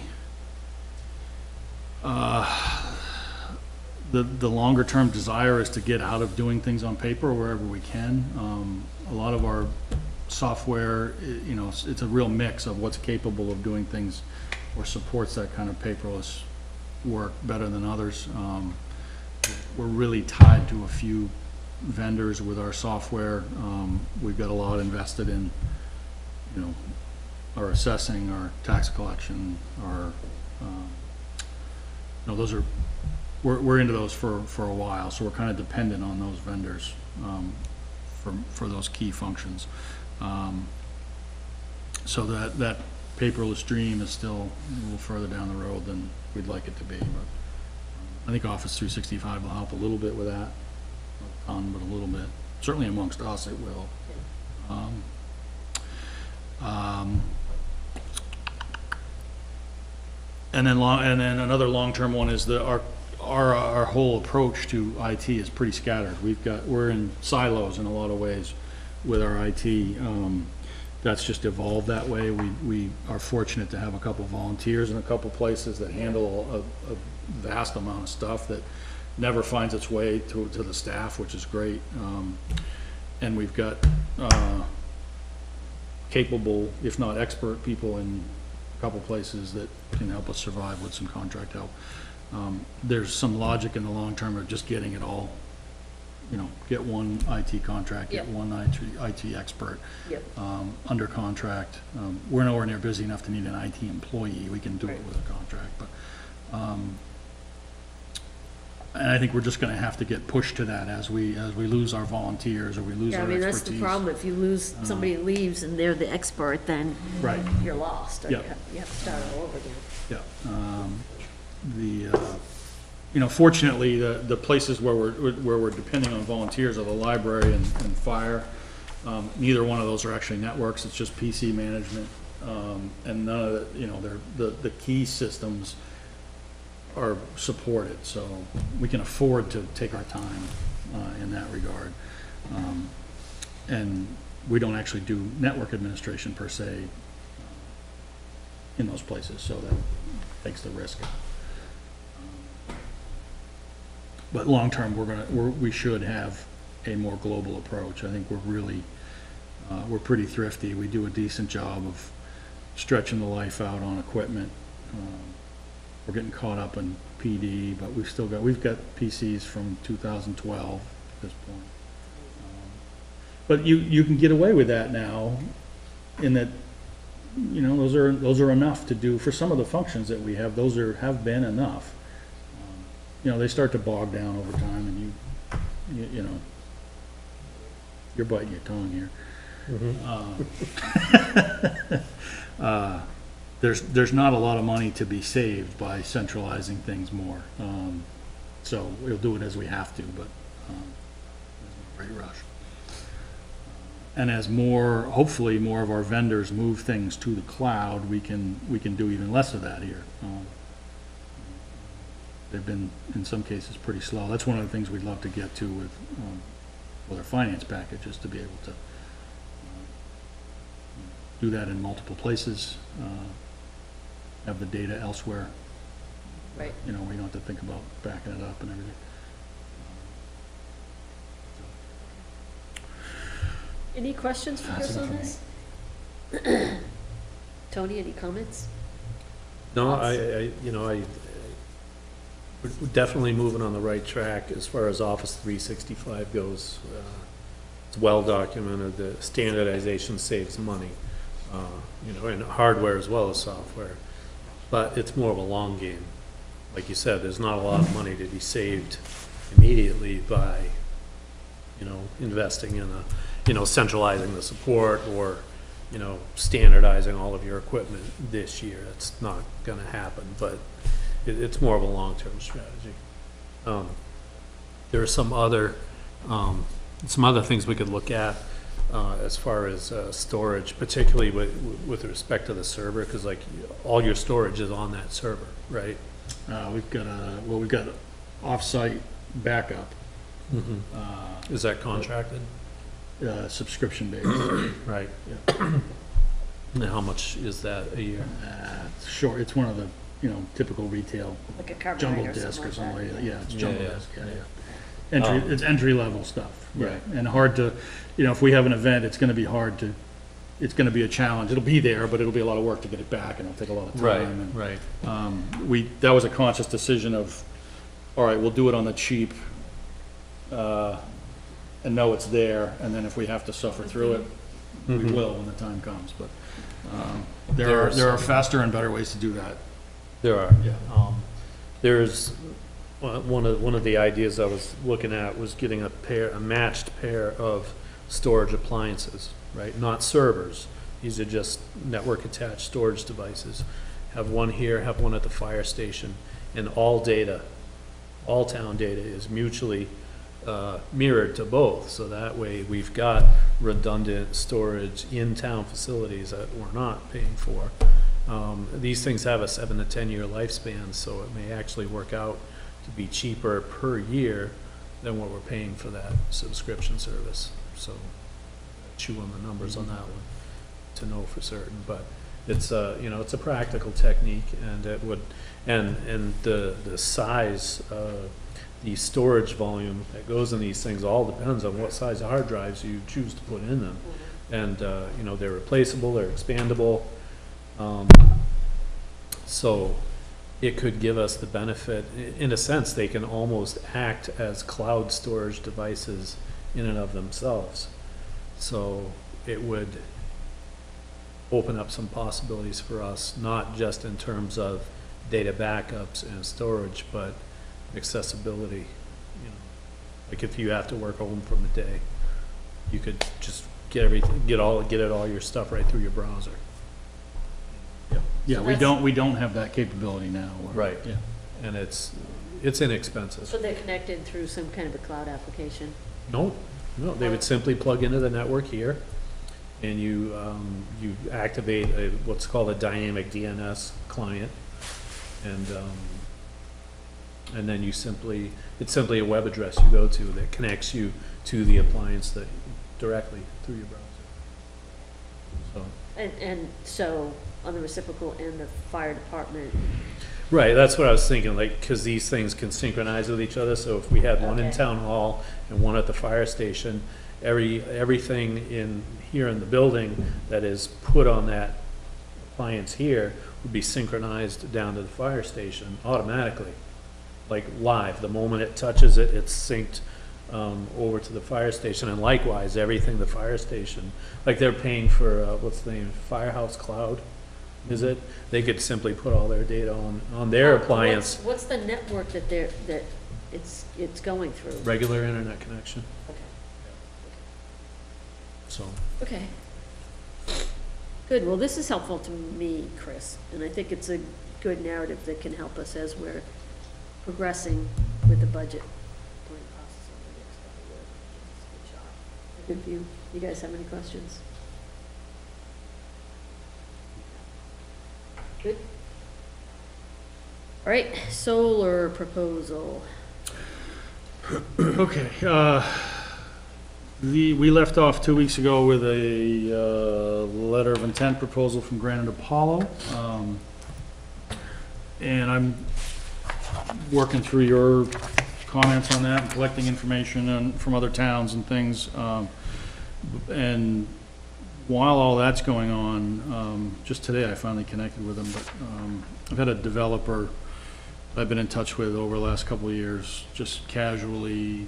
F: longer term desire is to get out of doing things on paper wherever we can. A lot of our software, you know, it's a real mix of what's capable of doing things or supports that kind of paperless work better than others. We're really tied to a few vendors with our software. We've got a lot invested in, you know, our assessing, our tax collection, our, you know, those are, we're into those for a while, so we're kind of dependent on those vendors for those key functions. So that paperless dream is still a little further down the road than we'd like it to be, but I think Office 365 will help a little bit with that. Not a ton, but a little bit. Certainly amongst us, it will. And then another long-term one is our whole approach to IT is pretty scattered. We're in silos in a lot of ways with our IT. That's just evolved that way. We are fortunate to have a couple volunteers in a couple places that handle a vast amount of stuff that never finds its way to the staff, which is great. And we've got capable, if not expert, people in a couple places that can help us survive with some contract help. There's some logic in the long term of just getting it all, you know, get one IT contract, get one IT expert under contract. We're nowhere near busy enough to need an IT employee. We can do it with a contract, but and I think we're just going to have to get pushed to that as we lose our volunteers or we lose our expertise.
C: That's the problem. If you lose, somebody leaves and they're the expert, then you're lost. Or you have to start all over again.
F: You know, fortunately, the places where we're depending on volunteers are the library and fire. Neither one of those are actually networks. It's just PC management, and none of the, you know, the key systems are supported, so we can afford to take our time in that regard. And we don't actually do network administration per se in those places, so that takes the risk. But long term, we should have a more global approach. I think we're pretty thrifty. We do a decent job of stretching the life out on equipment. We're getting caught up in PD, but we've got PCs from 2012 at this point. But you can get away with that now, in that, you know, those are enough to do for some of the functions that we have. Those have been enough. You know, they start to bog down over time, and you know, you're biting your tongue here. There's not a lot of money to be saved by centralizing things more. So we'll do it as we have to, but there's no great rush. And as hopefully more of our vendors move things to the cloud, we can do even less of that here. They've been, in some cases, pretty slow. That's one of the things we'd love to get to with our finance package, is to be able to do that in multiple places, have the data elsewhere.
C: Right.
F: You know, we don't have to think about backing it up and everything.
C: Any questions for Chris on this? Tony, any comments?
B: No, we're definitely moving on the right track as far as Office 365 goes. It's well documented that standardization saves money, you know, in hardware as well as software. But it's more of a long game. Like you said, there's not a lot of money to be saved immediately by, you know, investing in centralizing the support or, you know, standardizing all of your equipment this year. That's not gonna happen, but it's more of a long-term strategy. There are some other things we could look at, as far as, storage, particularly with respect to the server, because like, all your storage is on that server, right?
F: We've got off-site backup,
B: Is that contracted?
F: subscription-based.
B: Right.
F: Yeah.
B: And how much is that a year?
F: Sure, it's one of the, typical retail
C: Like a carburetor
F: jungle
C: or
F: disk or something like that. Yeah, it's
B: Yeah,
F: jungle
B: yeah,
F: disk, yeah,
B: yeah.
F: yeah. It's entry-level stuff.
B: Right.
F: And hard to, if we have an event, it's gonna be it's gonna be a challenge. It'll be there, but it'll be a lot of work to get it back, and it'll take a lot of time.
B: Right.
F: And that was a conscious decision of, all right, we'll do it on the cheap, and know it's there, and then if we have to suffer through it, we will when the time comes, but, there are faster and better ways to do that.
B: There are.
F: Yeah.
B: There's, one of the ideas I was looking at was getting a matched pair of storage appliances, right? Not servers. These are just network attached storage devices. Have one here, have one at the fire station, and all town data is mutually mirrored to both, so that way we've got redundant storage in town facilities that we're not paying for. These things have a 7 to 10 year lifespan, so it may actually work out to be cheaper per year than what we're paying for that subscription service. So chew on the numbers on that one to know for certain, but it's it's a practical technique, and it would, and the size, the storage volume that goes in these things all depends on what size of hard drives you choose to put in them. And, they're replaceable, they're expandable. So it could give us the benefit, in a sense, they can almost act as cloud storage devices in and of themselves. So it would open up some possibilities for us, not just in terms of data backups and storage, but accessibility. Like if you have to work home from a day, you could just get it all your stuff right through your browser.
F: Yeah,
C: So
F: we don't have that capability now.
B: Right.
F: Yeah.
B: And it's inexpensive.
C: So they're connected through some kind of a cloud application?
B: No, they would simply plug into the network here, and you activate what's called a dynamic DNS client, and then it's simply a web address you go to that connects you to the appliance directly through your browser. So.
C: And so on the reciprocal and the fire department,
B: Right, that's what I was thinking, like, because these things can synchronize with each other, so if we had one in
C: Okay.
B: town hall and one at the fire station, everything here in the building that is put on that appliance here would be synchronized down to the fire station automatically, like live. The moment it touches it, it's synced over to the fire station, and likewise, everything the fire station, like they're paying for, what's the name, Firehouse Cloud, is it? They could simply put all their data on their appliance.
C: What's the network that it's going through?
B: Regular internet connection,
C: Okay.
B: so.
C: Okay. Good, well, this is helpful to me, Chris, and I think it's a good narrative that can help us as we're progressing with the budget. Good view. You guys have any questions? Good. All right, solar proposal.
F: Okay, we left off 2 weeks ago with a letter of intent proposal from Granite Apollo. And I'm working through your comments on that and collecting information from other towns and things. And while all that's going on, just today I finally connected with him, but I've had a developer I've been in touch with over the last couple of years, just casually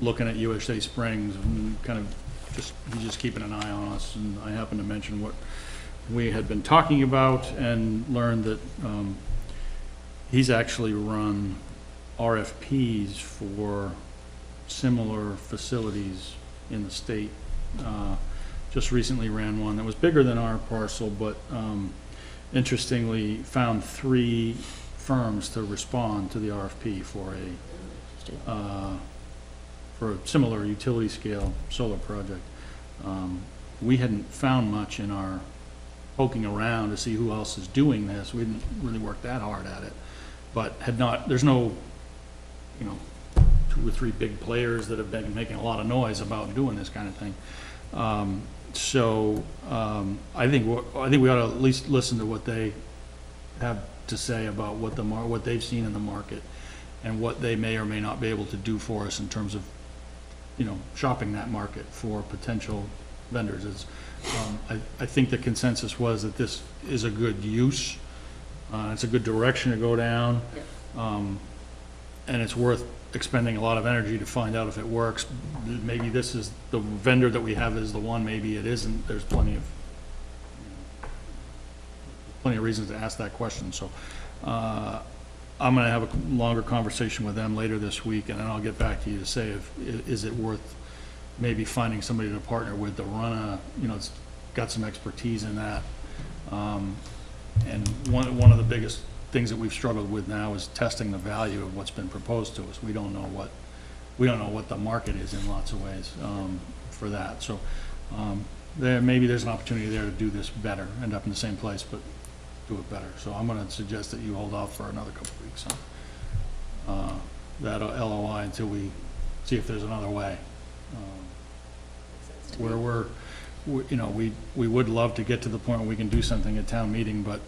F: looking at USA Springs and kind of he's just keeping an eye on us. And I happened to mention what we had been talking about and learned that he's actually run RFPs for similar facilities in the state just recently ran one that was bigger than our parcel, but interestingly found 3 firms to respond to the RFP for a similar utility scale solar project. We hadn't found much in our poking around to see who else is doing this. We didn't really work that hard at it, but there's no, 2 or 3 big players that have been making a lot of noise about doing this kind of thing. I think we ought to at least listen to what they have to say about what they've seen in the market and what they may or may not be able to do for us in terms of, shopping that market for potential vendors. I think the consensus was that this is a good use. It's a good direction to go down. And it's worth expending a lot of energy to find out if it works. Maybe this is the vendor that we have is the one, maybe it isn't. There's plenty of reasons to ask that question. So I'm going to have a longer conversation with them later this week, and then I'll get back to you to say is it worth maybe finding somebody to partner with to run it's got some expertise in that. And one of the biggest things that we've struggled with now is testing the value of what's been proposed to us. We don't know what the market is in lots of ways for that. So maybe there's an opportunity there to do this better, end up in the same place, but do it better. So I'm going to suggest that you hold off for another couple of weeks on that LOI until we see if there's another way. Where we would love to get to the point where we can do something at town meeting, but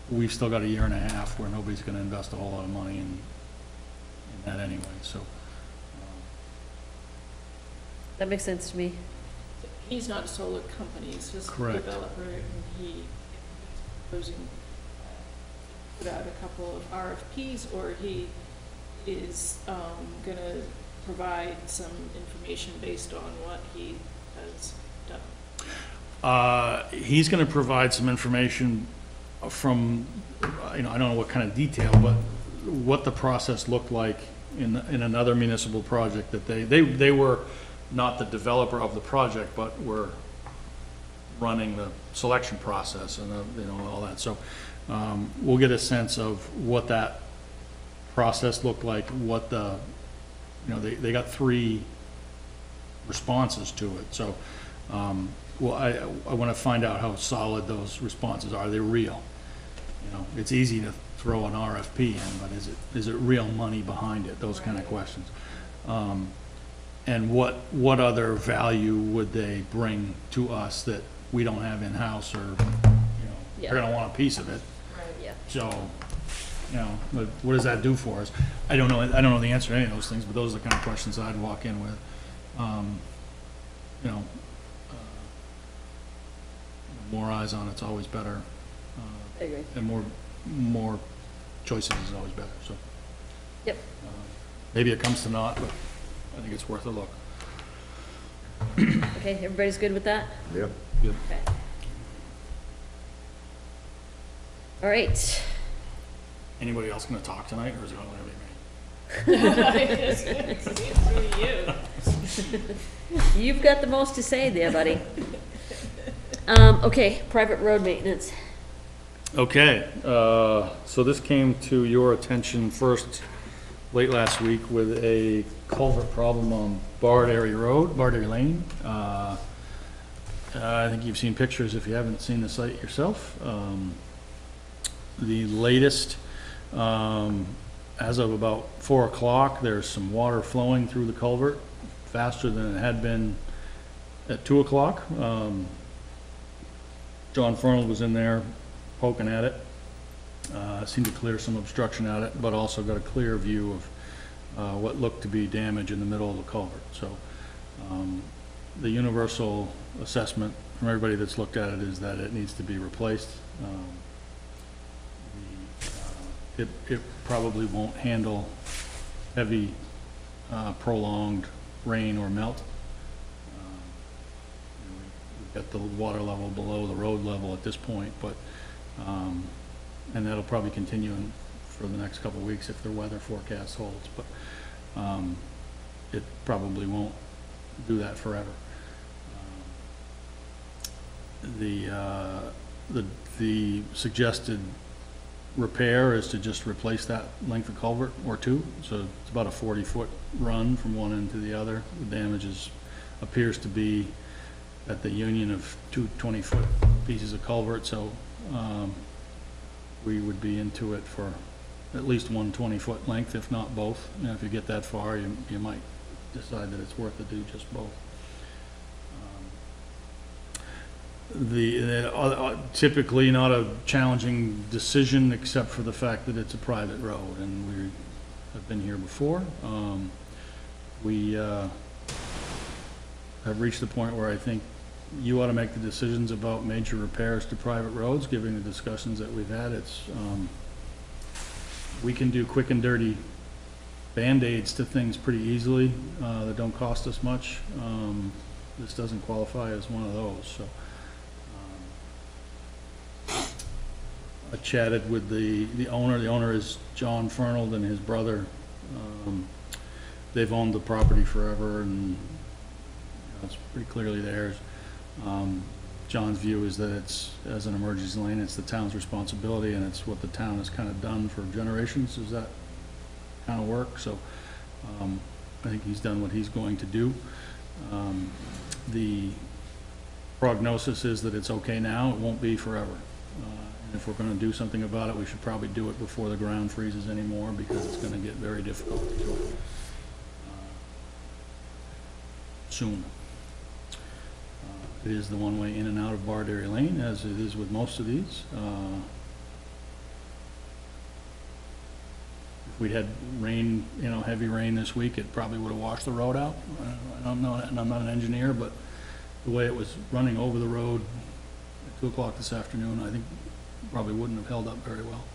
F: we've still got a year and a half where nobody's going to invest a whole lot of money in that anyway. So
C: That makes sense to me.
D: He's not a solar company, he's just a
F: Correct.
D: developer, and he's proposing put out a couple of RFPs, or he is gonna provide some information based on what he has done.
F: He's going to provide some information from, I don't know what kind of detail, but what the process looked like in another municipal project that they were not the developer of the project, but were running the selection process and all that. So we'll get a sense of what that process looked like, what the, they got 3 responses to it. So well, I want to find out how solid those responses are. They're real. It's easy to throw an RFP in, but is it real money behind it? Those kind of questions. And what other value would they bring to us that we don't have in-house, or
C: Yeah.
F: they're going to want a piece of it.
C: Yeah.
F: So, but what does that do for us? I don't know the answer to any of those things, but those are the kind of questions I'd walk in with. More eyes on it's always better.
C: I agree.
F: And more choices is always better. So
C: Yep.
F: maybe it comes to naught, but I think it's worth a look.
C: Okay, everybody's good with that?
E: Yep.
F: Good.
C: Okay. All right.
F: Anybody else going to talk tonight, or is it only going to be me?
D: It's you.
C: You've got the most to say there, buddy. Okay, private road maintenance.
F: Okay, so this came to your attention first late last week with a culvert problem on Bard Area Lane. I think you've seen pictures if you haven't seen the site yourself. The latest, as of about 4 o'clock, there's some water flowing through the culvert faster than it had been at 2 o'clock. John Fernald was in there poking at it, seemed to clear some obstruction at it, but also got a clear view of what looked to be damage in the middle of the culvert. So the universal assessment from everybody that's looked at it is that it needs to be replaced. It probably won't handle heavy prolonged rain or melt. We've got the water level below the road level at this point, but and that'll probably continue for the next couple of weeks if the weather forecast holds, but it probably won't do that forever. the suggested repair is to just replace that length of culvert or two. So it's about a 40-foot run from one end to the other. The damage appears to be at the union of two 20-foot pieces of culvert, so we would be into it for at least one 20-foot length, if not both. You know, if you get that far, you might decide that it's worth to do just both. Typically not a challenging decision, except for the fact that it's a private road, and we have been here before. We have reached the point where I think you ought to make the decisions about major repairs to private roads, given the discussions that we've had. We can do quick and dirty Band-Aids to things pretty easily that don't cost us much. This doesn't qualify as one of those, so. I chatted with the owner. The owner is John Fernald and his brother. They've owned the property forever, and it's pretty clearly theirs. John's view is that it's, as an emergency lane, it's the town's responsibility, and it's what the town has kind of done for generations. Does that kind of work? So I think he's done what he's going to do. The prognosis is that it's okay now. It won't be forever. And if we're going to do something about it, we should probably do it before the ground freezes anymore, because it's going to get very difficult to do it soon. It is the one-way in and out of Barderry Lane, as it is with most of these. If we'd had rain, heavy rain this week, it probably would have washed the road out. I'm not an engineer, but the way it was running over the road at 2 o'clock this afternoon, I think probably wouldn't have held up very well.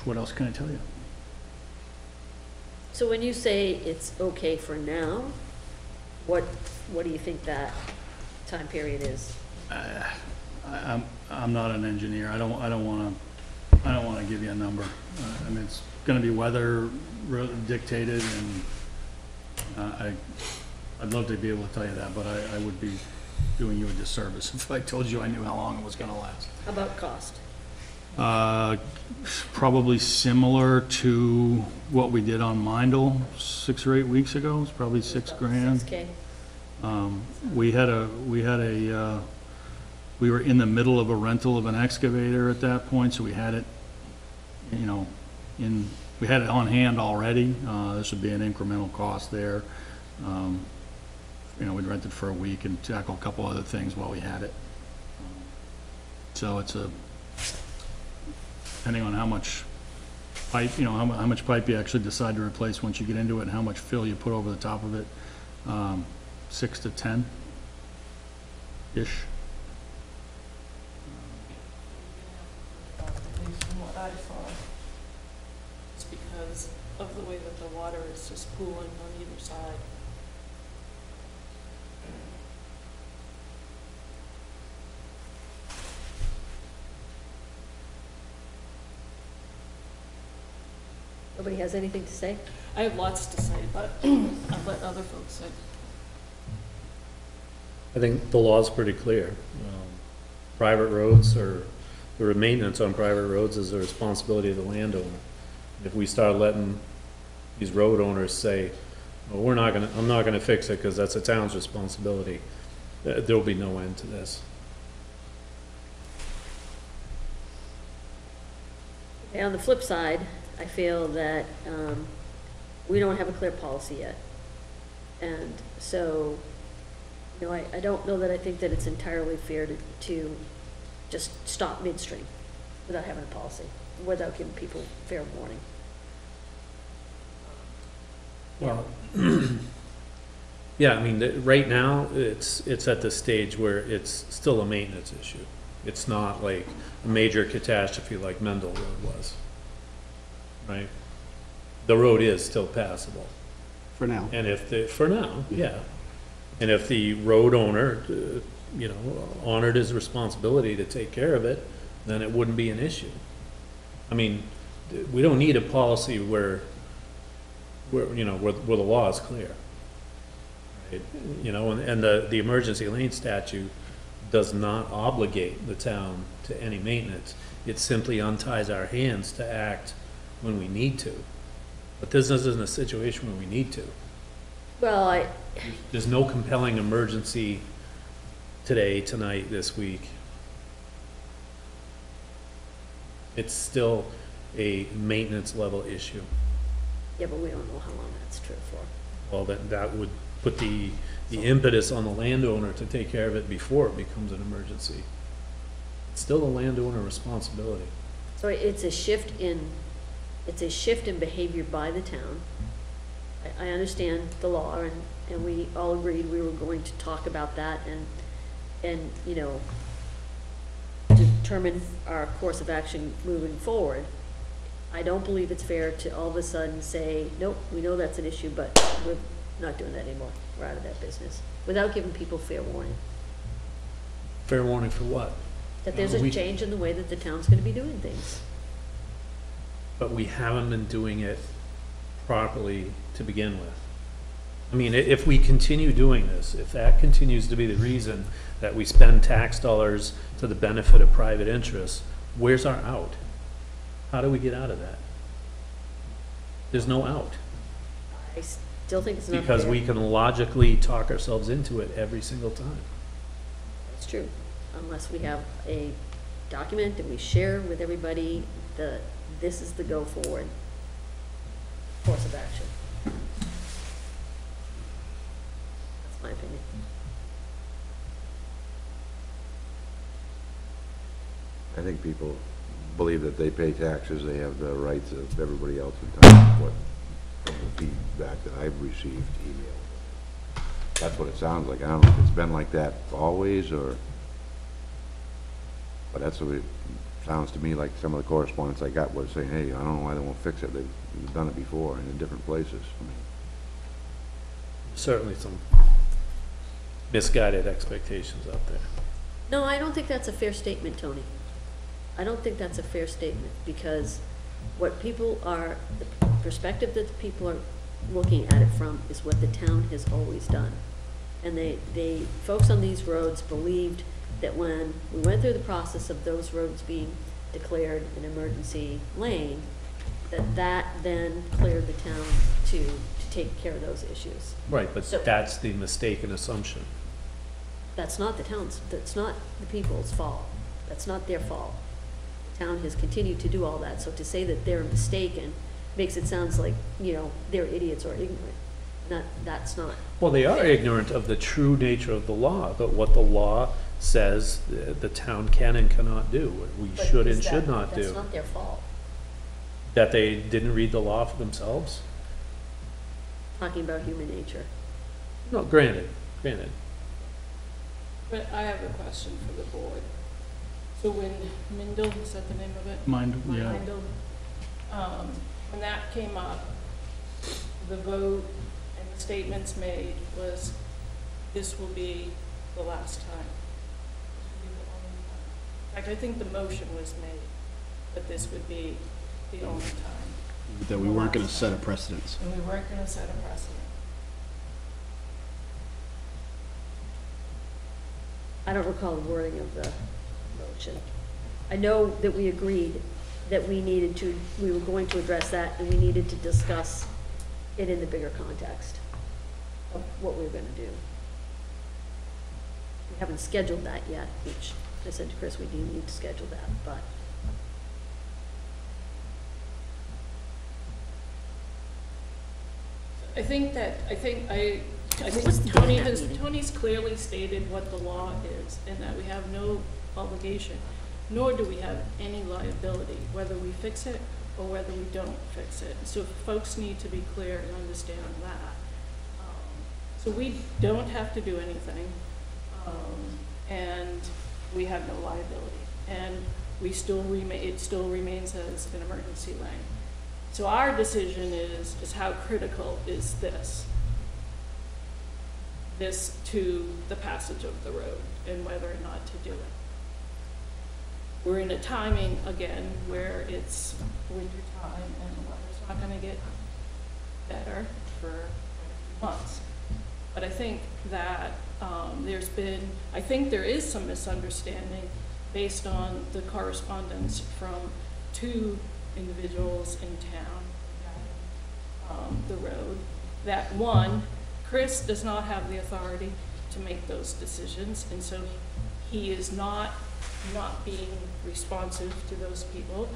F: What else can I tell you?
C: So when you say it's okay for now, what do you think that time period is?
F: I'm not an engineer. I don't want to give you a number. I mean, it's going to be weather dictated, and I'd love to be able to tell you that, but I would be doing you a disservice if I told you I knew how long it was going to last.
C: How about cost?
F: Probably similar to what we did on Mindle 6 or 8 weeks ago. It's probably $6,000.
C: $6K.
F: We were in the middle of a rental of an excavator at that point, so we had it, we had it on hand already. This would be an incremental cost there. We'd rent it for a week and tackle a couple other things while we had it. So it's depending on how much pipe, how much pipe you actually decide to replace once you get into it, and how much fill you put over the top of it, 6 to 10-ish.
D: From what I saw, it's because of the way that the water is just pooling on either side.
C: Nobody has anything to say?
D: I have lots to say, but I'll let other folks say.
B: I think the law's pretty clear. Private roads, or the maintenance on private roads, is the responsibility of the landowner. If we start letting these road owners say, well, I'm not gonna fix it because that's the town's responsibility, there'll be no end to this.
C: Okay, on the flip side, I feel that we don't have a clear policy yet. And so, I don't know that I think that it's entirely fair to just stop midstream without having a policy, without giving people fair warning.
B: Well, yeah, I mean, right now, it's at the stage where it's still a maintenance issue. It's not like a major catastrophe like Mendel Road was, right? The road is still passable.
G: For now.
B: And for now, yeah. And if the road owner, honored his responsibility to take care of it, then it wouldn't be an issue. I mean, we don't need a policy where the law is clear. You know, and the emergency lane statute does not obligate the town to any maintenance. It simply unties our hands to act when we need to. But this isn't a situation where we need to.
C: Well,
B: There's no compelling emergency today, tonight, this week. It's still a maintenance level issue.
C: yeah, but we don't know how long that's true for.
B: Well, that would put the impetus on the landowner to take care of it before it becomes an emergency. It's still a landowner responsibility.
C: So it's a shift in behavior by the town. I understand the law, and we all agreed we were going to talk about that and, you know, determine our course of action moving forward. I don't believe it's fair to all of a sudden say, nope, we know that's an issue, but we're not doing that anymore. We're out of that business, without giving people fair warning.
B: Fair warning for what?
C: That there's a change in the way that the town's gonna be doing things.
B: But we haven't been doing it properly to begin with. I mean, if we continue doing this, if that continues to be the reason that we spend tax dollars to the benefit of private interests, where's our out? How do we get out of that? There's no out,
C: I still think it's not fair.
B: because we can logically talk ourselves into it every single time.
C: It's true, unless we have a document and we share with everybody this is the go forward course of action. That's my opinion.
E: I think people believe that they pay taxes, they have the rights of everybody else in town, what, from the feedback that I've received, email. That's what it sounds like. I don't know if it's been like that always, or, but that's what it sounds to me like. Some of the correspondence I got was saying, hey, I don't know why they won't fix it. They've done it before and in different places. I mean,
B: Certainly some misguided expectations out there.
C: No, I don't think that's a fair statement, Tony. I don't think that's a fair statement, because what people are, the perspective that the people are looking at it from is what the town has always done. And folks on these roads believed that when we went through the process of those roads being declared an emergency lane, that then cleared the town to take care of those issues.
B: Right, but
C: So-
B: that's the mistaken assumption.
C: That's not that's not the people's fault. That's not their fault. The town has continued to do all that, so to say that they're mistaken makes it sound like, you know, they're idiots or ignorant. That's not.
B: Well, they are ignorant of the true nature of the law, but what the law says the town can and cannot do, what we
C: But
B: should
C: is
B: and should
C: that-
B: not
C: That's
B: do.
C: not their fault.
B: That they didn't read the law for themselves?
C: Talking about human nature.
B: No, granted.
D: But I have a question for the board. So when Mindle, is that the name of it?
F: Yeah.
D: Mindle, when that came up, the vote and the statements made was, this will be the last time. This will be the only time. In fact, I think the motion was made that this would be the only time.
G: That we weren't gonna set a precedence.
D: And we weren't gonna set a precedent.
C: I don't recall the wording of the motion. I know that we agreed that we were going to address that, and we needed to discuss it in the bigger context of what we were gonna do. We haven't scheduled that yet, which I said to Chris, we do need to schedule that, but.
D: I think
C: What's the
D: Tony
C: date of that
D: has,
C: meeting?
D: Tony's clearly stated what the law is, and that we have no obligation, nor do we have any liability, whether we fix it or whether we don't fix it. So folks need to be clear and understand that. So we don't have to do anything, and we have no liability. And it still remains as an emergency lane. So our decision is how critical is this to the passage of the road and whether or not to do it. We're in a timing, again, where it's winter time and the weather's not gonna get better for months. But I think that I think there is some misunderstanding based on the correspondence from two individuals in town, the road, that one, Chris does not have the authority to make those decisions, and so he is not being responsive to those people.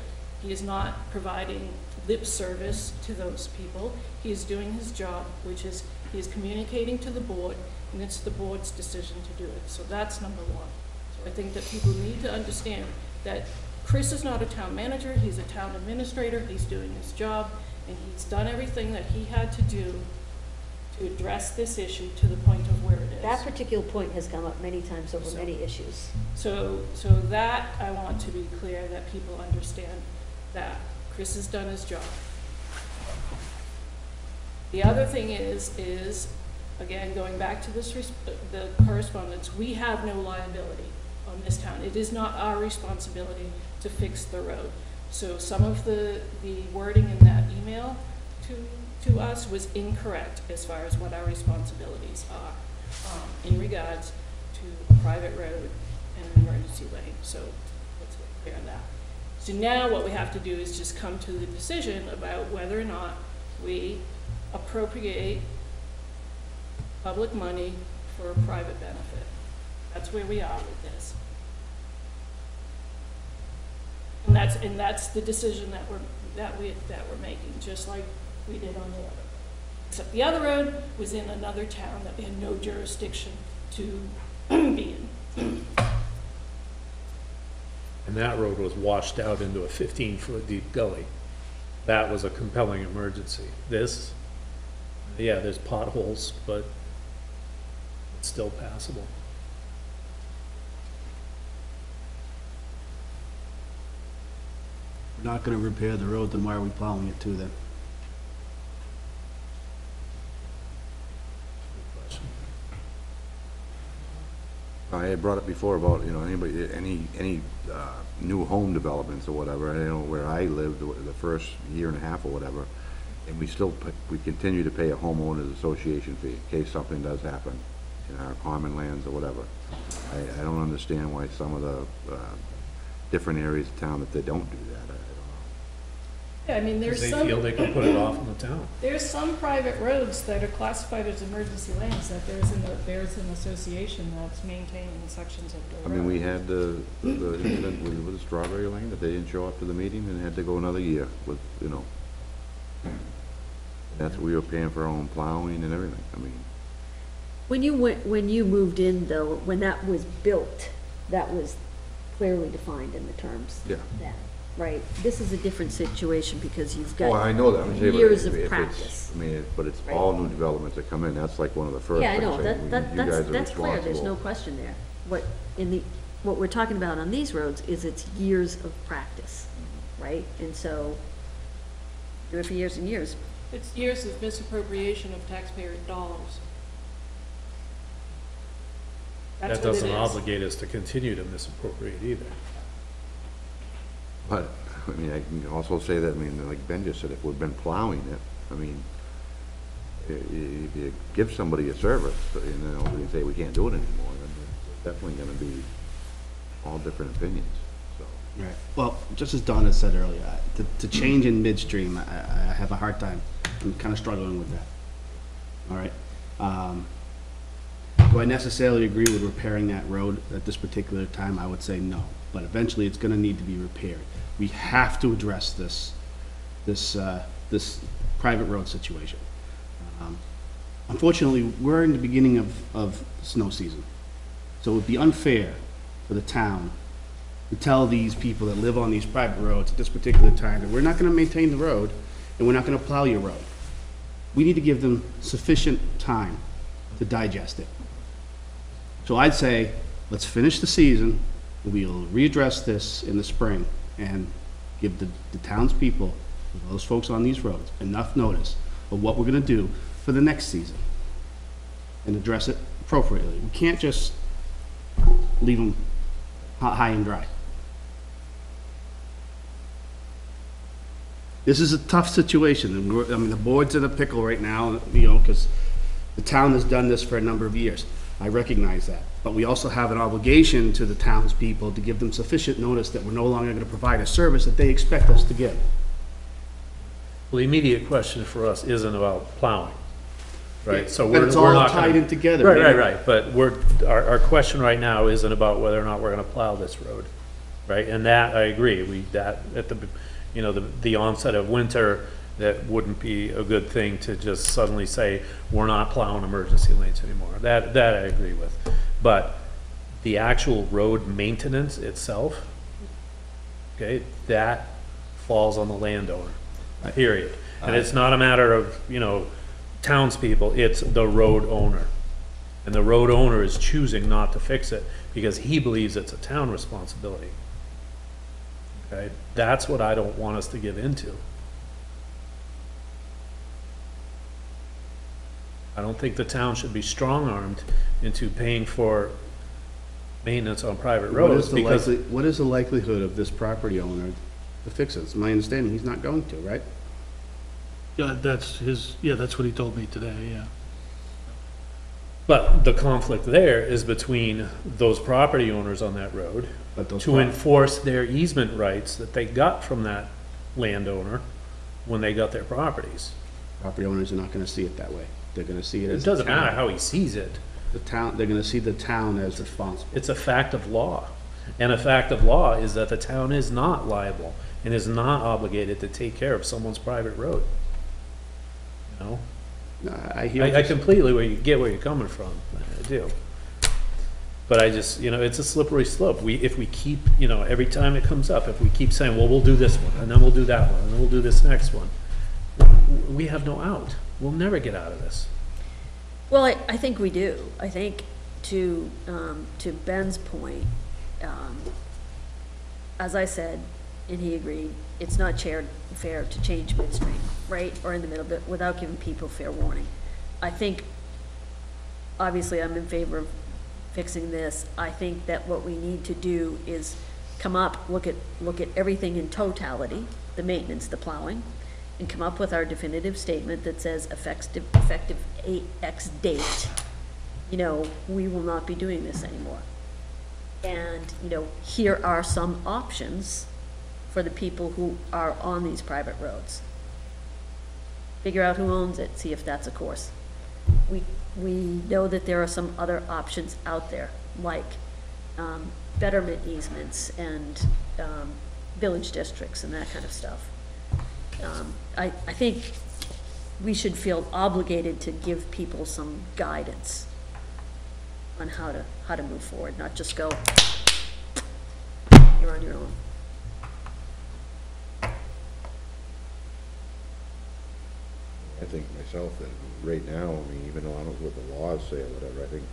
D: He is not providing lip service to those people. He is doing his job, which is he is communicating to the board, and it's the board's decision to do it. So that's number one. So I think that people need to understand that Chris is not a town manager, he's a town administrator, he's doing his job, and he's done everything that he had to do to address this issue to the point of where it is.
C: That particular point has come up many times over many issues.
D: So that I want to be clear, that people understand that Chris has done his job. The other thing is again, going back to this, the correspondence, we have no liability on this town. It is not our responsibility to fix the road. So some of the wording in that email to us was incorrect as far as what our responsibilities are in regards to a private road and an emergency lane. So let's clear that. So now what we have to do is just come to the decision about whether or not we appropriate public money for a private benefit. That's where we are with this. And that's the decision that we're making, just like we did on the other road. Except the other road was in another town that we had no jurisdiction to be in.
B: And that road was washed out into a 15-foot deep gully. That was a compelling emergency. This, yeah, there's potholes, but it's still passable.
G: We're not gonna repair the road, then why are we plowing it too then?
E: I had brought it before about, any new home developments or whatever. I know where I lived the first year and a half or whatever, and we continue to pay a homeowners association fee in case something does happen in our common lands or whatever. I don't understand why some of the different areas of town that they don't do that. I don't know.
D: Yeah, I mean,
B: Because they feel they can put it off on the town.
D: There's some private roads that are classified as emergency lanes that there's an association that's maintaining sections of the road.
E: I mean, we had the incident with Strawberry Lane, that they didn't show up to the meeting and had to go another year with, That's what we were paying for our own plowing and everything. I mean,
C: When you moved in though, when that was built, that was clearly defined in the terms.
E: Yeah.
C: Then, right? This is a different situation because you've
E: well, I
C: got
E: know that. I'm saying, but
C: years
E: if
C: of
E: it's-
C: practice.
E: but it's
C: Right.
E: all new developments that come in. That's like one of the first
C: Yeah, I
E: things.
C: know,
E: saying, you guys are
C: that's clear, there's no
E: responsible.
C: question there. What we're talking about on these roads is it's years of practice, right? And so, do it for years and years.
D: It's years of misappropriation of taxpayer dollars. That's
B: That
D: what it
B: doesn't
D: is.
B: obligate us to continue to misappropriate either.
E: But, I mean, I can also say that, like Ben just said, if we've been plowing it, if you give somebody a service, they say we can't do it anymore, then there's definitely gonna be all different opinions, so.
G: Right. Well, just as Donna said earlier, to change in midstream, I have a hard time. I'm kind of struggling with that. All right. Do I necessarily agree with repairing that road at this particular time? I would say no, but eventually it's going to need to be repaired. We have to address this private road situation. Unfortunately, we're in the beginning of snow season, so it would be unfair for the town to tell these people that live on these private roads at this particular time that we're not going to maintain the road and we're not going to plow your road. We need to give them sufficient time to digest it. So I'd say, let's finish the season, we'll readdress this in the spring and give the townspeople, those folks on these roads, enough notice of what we're gonna do for the next season and address it appropriately. We can't just leave them high and dry. This is a tough situation, and the board's in a pickle right now, because The town has done this for a number of years. I recognize that. But we also have an obligation to the townspeople to give them sufficient notice that we're no longer going to provide a service that they expect us to give.
B: Well, the immediate question for us isn't about plowing, right? So
G: But it's
B: we're
G: all
B: not
G: tied
B: gonna-
G: in together.
B: Right, but our question right now isn't about whether or not we're gonna plow this road, right? And that, I agree, that, at the onset of winter, that wouldn't be a good thing to just suddenly say, we're not plowing emergency lanes anymore. That I agree with. But the actual road maintenance itself, okay, that falls on the landowner, period. And it's not a matter of, townspeople, it's the road owner. And the road owner is choosing not to fix it because he believes it's a town responsibility. Okay, that's what I don't want us to give into. I don't think the town should be strong-armed into paying for maintenance on private roads because.
G: What is the likelihood of this property owner to fix it? It's my understanding he's not going to, right?
F: Yeah, that's what he told me today, yeah.
B: But the conflict there is between those property owners on that road
G: But those
B: to enforce their easement rights that they got from that landowner when they got their properties.
G: property owners are not going to see it that way. They're going to see it
B: It
G: as
B: doesn't matter how he sees it.
G: the town, they're going to see the town as responsible.
B: It's a fact of law. And a fact of law is that the town is not liable and is not obligated to take care of someone's private road. You know?
G: I hear.
B: I completely get where you're coming from, I do. But I just, it's a slippery slope. If we keep, every time it comes up, if we keep saying, well, we'll do this one, and then we'll do that one, and then we'll do this next one, we have no out. We'll never get out of this.
C: Well, I think we do. I think to Ben's point, as I said, and he agreed, it's not fair to change midstream, right, or in the middle, but without giving people fair warning. I think, obviously, I'm in favor of fixing this. I think that what we need to do is come up, look at everything in totality, the maintenance, the plowing, and come up with our definitive statement that says effective X date, we will not be doing this anymore. And, here are some options for the people who are on these private roads. Figure out who owns it, see if that's a course. We know that there are some other options out there, like betterment easements and village districts and that kind of stuff. I think we should feel obligated to give people some guidance on how to move forward, not just go, you're on your own.
E: I think myself that right now, even though I don't know what the laws say or whatever, I think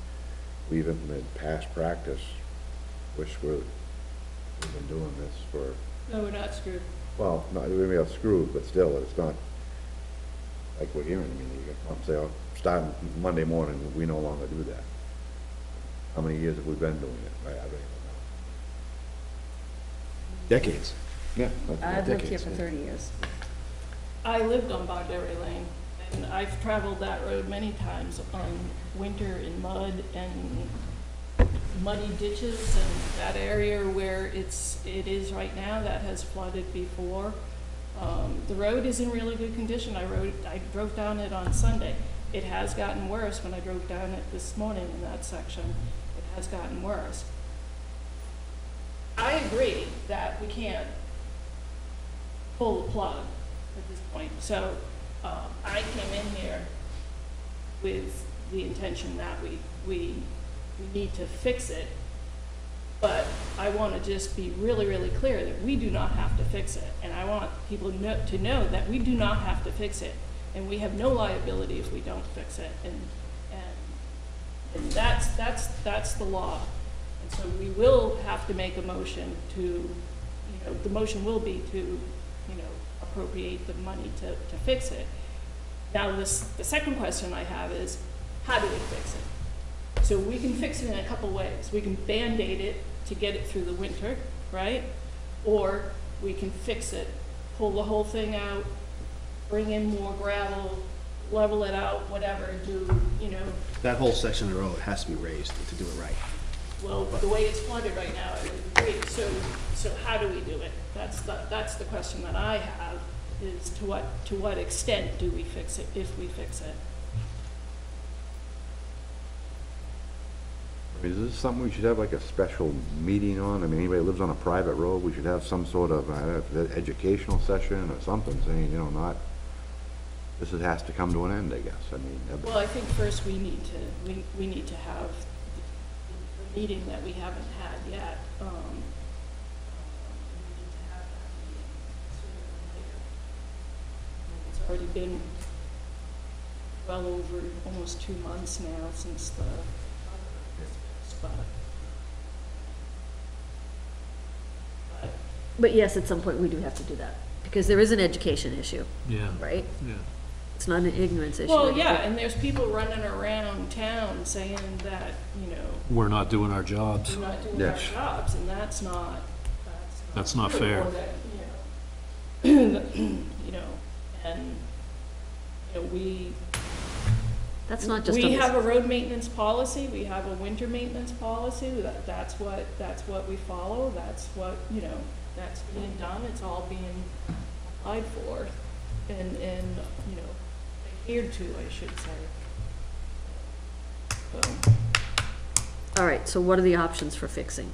E: we've implemented past practice. We're screwed. We've been doing this for,
D: No, we're not screwed.
E: well, not, we may have screwed, but still, it's not like we're hearing. You can come up and say, oh, starting Monday morning, we no longer do that. How many years have we been doing it? I don't even know.
G: Decades.
E: Yeah.
C: I've lived here for 30 years.
D: I lived on Bogderry Lane, and I've traveled that road many times on winter in mud and muddy ditches, and that area where it is right now, that has flooded before. The road is in really good condition. I drove down it on Sunday. It has gotten worse when I drove down it this morning in that section. It has gotten worse. I agree that we can't pull the plug at this point. So I came in here with the intention that we need to fix it, but I want to just be really, really clear that we do not have to fix it. And I want people to know that we do not have to fix it, and we have no liability if we don't fix it. And that's the law. And so we will have to make a motion to, the motion will be to, appropriate the money to fix it. Now, the second question I have is, how do we fix it? So we can fix it in a couple ways. We can Band-Aid it to get it through the winter, right? Or we can fix it, pull the whole thing out, bring in more gravel, level it out, whatever, do, you know,
G: That whole section of the road has to be raised to do it right.
D: well, the way it's flooded right now, so how do we do it? That's the question that I have, is to what extent do we fix it, if we fix it?
E: I mean, is this something we should have like a special meeting on? I mean, anybody that lives on a private road, we should have some sort of, I don't know, educational session or something saying, you know, not, this has to come to an end, I guess. I mean,
D: Well, I think first we need to have the meeting that we haven't had yet. We need to have that meeting sooner than later. It's already been well over almost 2 months now since the,
C: But yes, at some point, we do have to do that, because there is an education issue,
B: Yeah,
C: right?
B: yeah.
C: It's not an ignorance issue.
D: well, yeah, and there's people running around town saying that, you know,
B: We're not doing our jobs.
D: we're not doing
E: Yes.
D: our jobs, and that's not
B: That's not fair.
D: Or that, you know, you know, and, you know,
C: That's not just.
D: we
C: on this-
D: have a road maintenance policy, we have a winter maintenance policy, that's what we follow, that's what, you know, that's being done, it's all being applied for, and, you know, adhered to, I should say. So,
C: All right, so what are the options for fixing?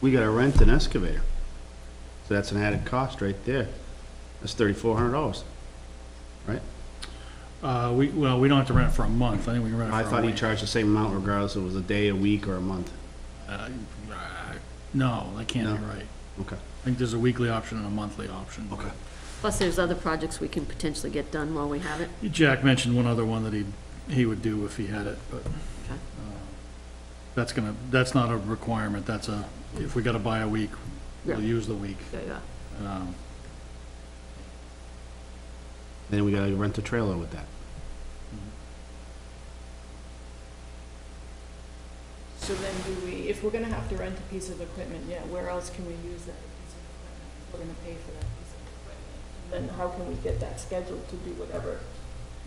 G: We gotta rent an excavator. So that's an added cost right there. That's $3,400, right?
F: We don't have to rent it for a month. I think we can rent it for
G: I
F: a
G: thought he
F: week.
G: charged the same amount regardless if it was a day, a week, or a month.
F: No, that can't be
G: No.
F: right.
G: Okay.
F: I think there's a weekly option and a monthly option.
G: Okay.
C: Plus, there's other projects we can potentially get done while we have it.
F: Jack mentioned one other one that he would do if he had it, but
C: Okay.
F: that's not a requirement. If we gotta buy a week, we'll
C: Yeah.
F: use the week.
C: Yeah.
G: Then we gotta rent a trailer with that.
D: so then do we, if we're gonna have to rent a piece of equipment, yeah, where else can we use that piece of equipment? We're gonna pay for that piece of equipment. And then how can we get that scheduled to do whatever,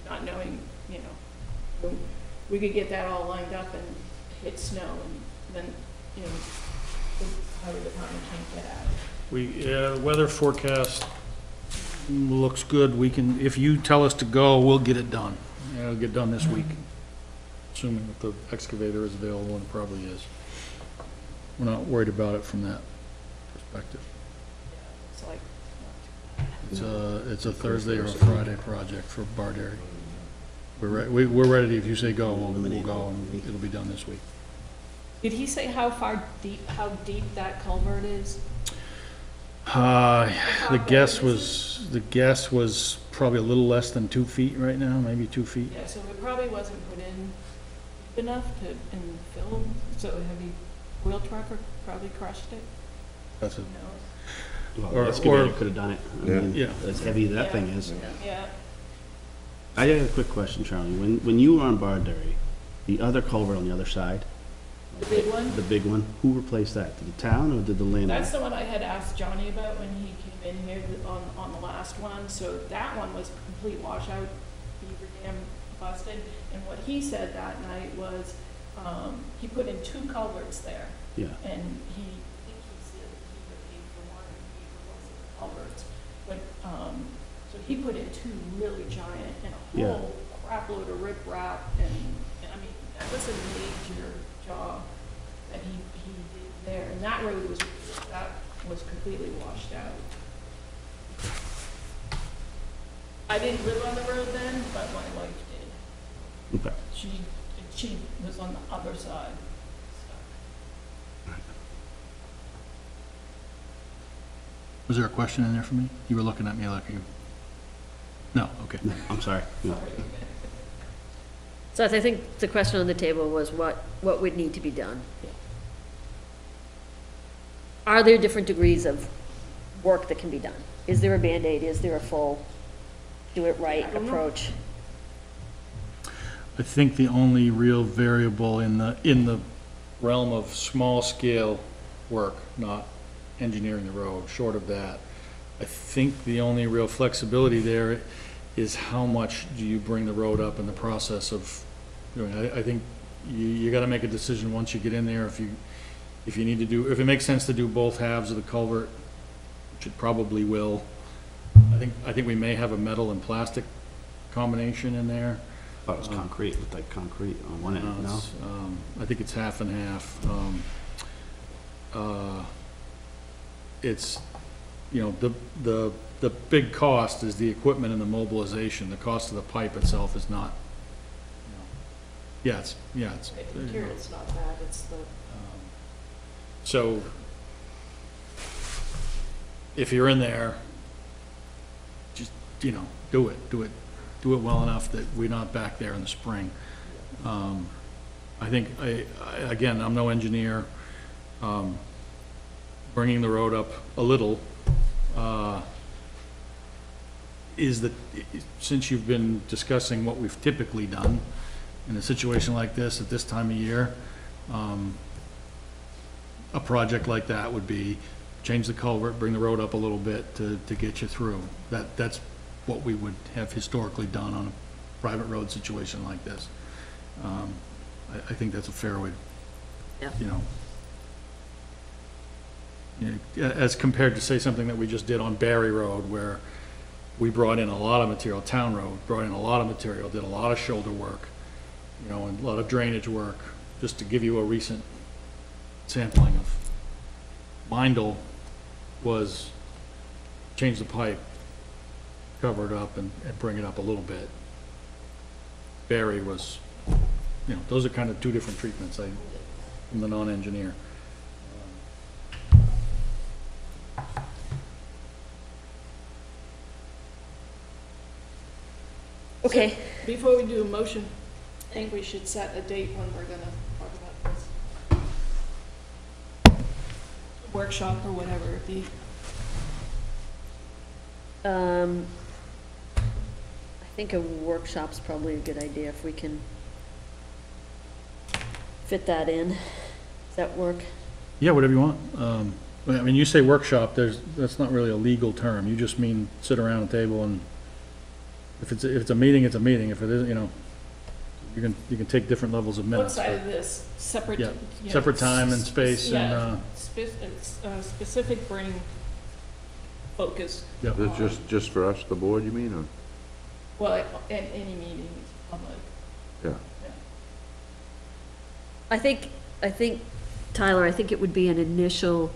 D: not knowing, you know, we could get that all lined up and hit snow and then, you know, the highway department can't get at it.
F: Weather forecast looks good. If you tell us to go, we'll get it done. It'll get done this week, assuming that the excavator is available, and it probably is. We're not worried about it from that perspective.
D: It's like,
F: It's a Thursday or a Friday project for Bardary. We're ready. If you say go, we'll go, and it'll be done this week.
D: did he say how deep that culvert is?
F: The guess was probably a little less than 2 feet right now, maybe 2 feet.
D: Yeah, so it probably wasn't put in deep enough and filled, so a heavy wheel trucker probably crushed it.
F: That's it.
D: Who knows?
G: Well,
F: Or-
G: the excavator
F: or-
G: could've done it. I
E: Yeah.
G: mean,
F: Yeah.
G: as heavy as that
D: Yeah.
G: thing is.
D: Yeah,
G: I got a quick question, Charlie. When you were on Bardary, the other culvert on the other side,
D: the big one?
G: the big one, who replaced that? Did the town or did the landlord?
D: That's the one I had asked Johnny about when he came in here on the last one, so that one was a complete washout, beaver dam busted, and what he said that night was, he put in 2 culverts there,
G: Yeah.
D: and he, I think he said he would pay for one, and he was the culverts, but, so he put in 2 really giant, and a
G: Yeah.
D: whole crap load of riprap, and I mean, that was a major job that he did there, and that road was completely washed out. I didn't live on the road then, but my wife did.
G: Okay.
D: She was on the other side.
F: Was there a question in there for me? You were looking at me like you... No, okay.
G: No, I'm sorry. No.
C: So I think the question on the table was what would need to be done? Are there different degrees of work that can be done? Is there a Band-Aid? Is there a full do-it-right
D: I don't know.
C: approach?
F: I think the only real variable in the realm of small-scale work, not engineering the road. Short of that, I think the only real flexibility there is how much do you bring the road up in the process of doing it. I think you gotta make a decision once you get in there, if you need to do, if it makes sense to do both halves of the culvert, which it probably will. I think we may have a metal and plastic combination in there.
G: Thought it was concrete, looked like concrete on one end, no?
F: It's, I think it's half and half. It's, you know, the big cost is the equipment and the mobilization. The cost of the pipe itself is not, you know, it's.
D: It's not bad, it's the.
F: So, if you're in there, just, you know, do it well enough that we're not back there in the spring. I think, again, I'm no engineer, bringing the road up a little, since you've been discussing what we've typically done in a situation like this at this time of year, a project like that would be change the culvert, bring the road up a little bit to get you through. That's what we would have historically done on a private road situation like this. I think that's a fair way,
C: Yeah.
F: As compared to, say, something that we just did on Barry Road, where we brought in a lot of material, Town Road, brought in a lot of material, did a lot of shoulder work, and a lot of drainage work, just to give you a recent sampling of. Mindel was change the pipe, cover it up, and bring it up a little bit. Barry was, those are kind of two different treatments, from the non-engineer.
C: Okay,
D: Before we do a motion, I think we should set a date when we're gonna talk about this. Workshop or whatever it be.
C: I think a workshop's probably a good idea if we can fit that in. Does that work?
F: Yeah, whatever you want. I mean, you say workshop, that's not really a legal term. You just mean sit around a table and, if it's a meeting, it's a meeting. If it isn't, you can take different levels of
D: What
F: minutes.
D: side of this? Separate?
F: Yeah, separate time and space
D: Yeah,
F: and,
D: specific brain focus.
F: yeah.
E: This just for us, the board, you mean, or?
D: Well, any meeting is public.
E: Yeah.
C: I think, Tyler, I think it would be an initial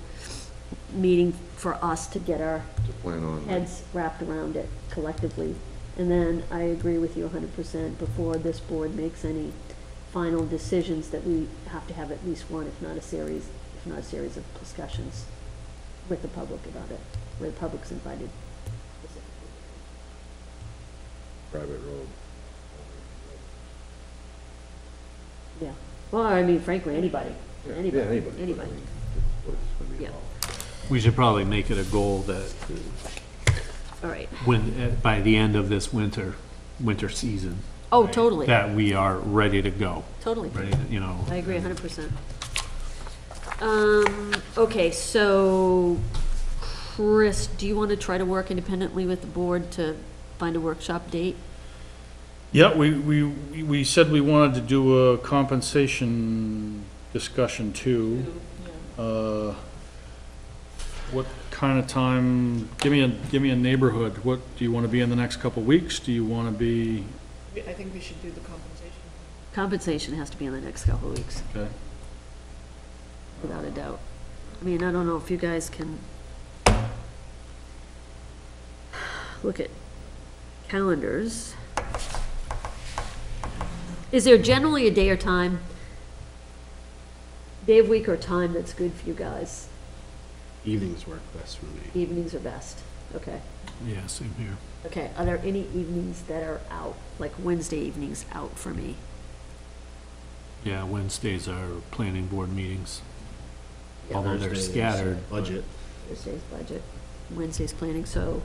C: meeting for us to get our
E: To plan on.
C: heads wrapped around it collectively. And then I agree with you 100%, before this board makes any final decisions, that we have to have at least one, if not a series of discussions with the public about it, where the public's invited.
E: Private road.
C: Yeah. Well, I mean, frankly, anybody.
E: Yeah,
C: Anybody.
E: anybody.
C: Anybody.
E: I mean, it's what it's gonna be
C: Yeah.
E: about.
B: We should probably make it a goal that
C: All right.
B: by the end of this winter season,
C: Oh, totally,
B: that we are ready to go,
C: totally.
B: ready to,
C: I agree 100%. Okay, so, Chris, do you want to try to work independently with the board to find a workshop date?
F: Yeah, we said we wanted to do a compensation discussion too.
D: Yeah.
F: What kind of time, give me a neighborhood. What, do you want to be in the next couple of weeks? Do you want to be,
D: I think we should do the compensation.
C: Compensation has to be in the next couple of weeks,
F: okay?
C: without a doubt. I mean, I don't know if you guys can look at calendars. Is there generally a day or time, day of week or time that's good for you guys?
G: Evenings work best for me.
C: Evenings are best, okay.
B: yeah, same here.
C: Okay, are there any evenings that are out, like Wednesday evenings out for me?
B: Yeah, Wednesdays are planning board meetings,
C: Yeah.
B: although they're
G: Thursday is,
B: scattered.
G: Budget.
C: Thursday's budget, Wednesday's planning, so,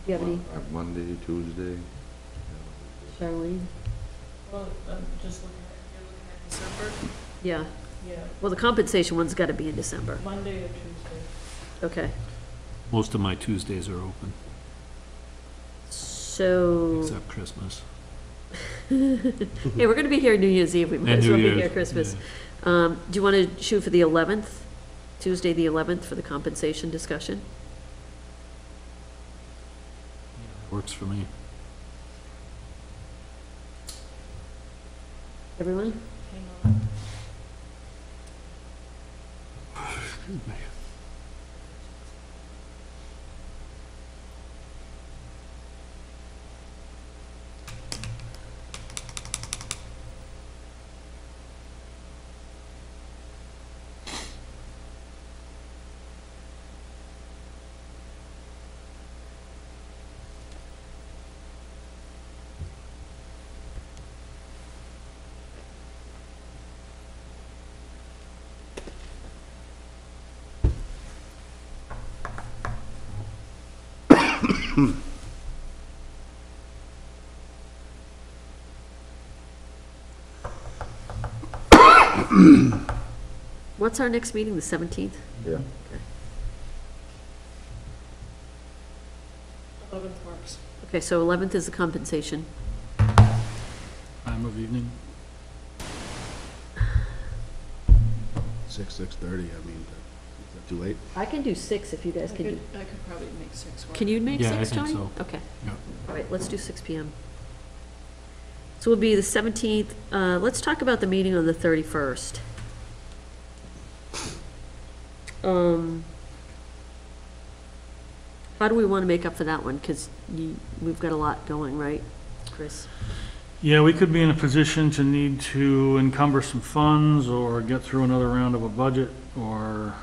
C: do you have any,
E: Monday, Tuesday.
C: Charlene?
D: Well, I'm just you're looking at December?
C: Yeah,
D: Yeah,
C: well, the compensation one's gotta be in December.
D: Monday or Tuesday.
C: Okay,
B: Most of my Tuesdays are open,
C: so,
B: except Christmas.
C: hey, we're gonna be here New Year's Eve, we might
B: And
C: as
B: New
C: well be
B: Year's,
C: here Christmas. Do you wanna shoot for the 11th, Tuesday the 11th for the compensation discussion?
B: Works for me.
C: Everyone?
D: Hang on.
C: What's our next meeting, the 17th?
E: Yeah.
D: 11th works.
C: Okay, so 11th is the compensation.
F: Time of evening?
G: 6:30, I mean, is that too late?
C: I can do 6 if you guys can do.
D: I could probably make 6 work.
C: Can you make
B: Yeah,
C: 6,
B: I think
C: Tony?
B: so.
C: Okay,
B: Yeah.
C: all right, let's do 6 PM. So it'll be the 17th, let's talk about the meeting on the 31st. How do we want to make up for that one? Because we've got a lot going, right, Chris?
F: Yeah, we could be in a position to need to encumber some funds or get through another round of a budget or,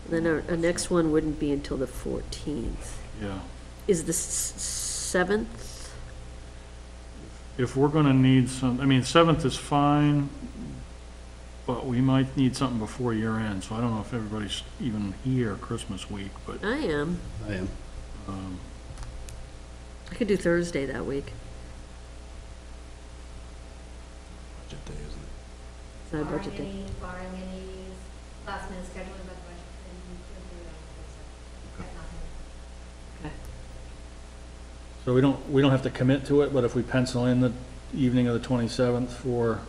C: Then our next one wouldn't be until the 14th.
F: yeah.
C: Is the 7th?
F: If we're gonna need some, I mean, 7th is fine, but we might need something before year end, so I don't know if everybody's even here Christmas week, but,
C: I am.
G: I am.
C: I could do Thursday that week.
G: Budget day, isn't it?
C: It's not a budget day.
A: Barring any last minute scheduling, but budget, then you can do it on the 22nd.
C: Okay.
F: so we don't have to commit to it, but if we pencil in the evening of the 27th for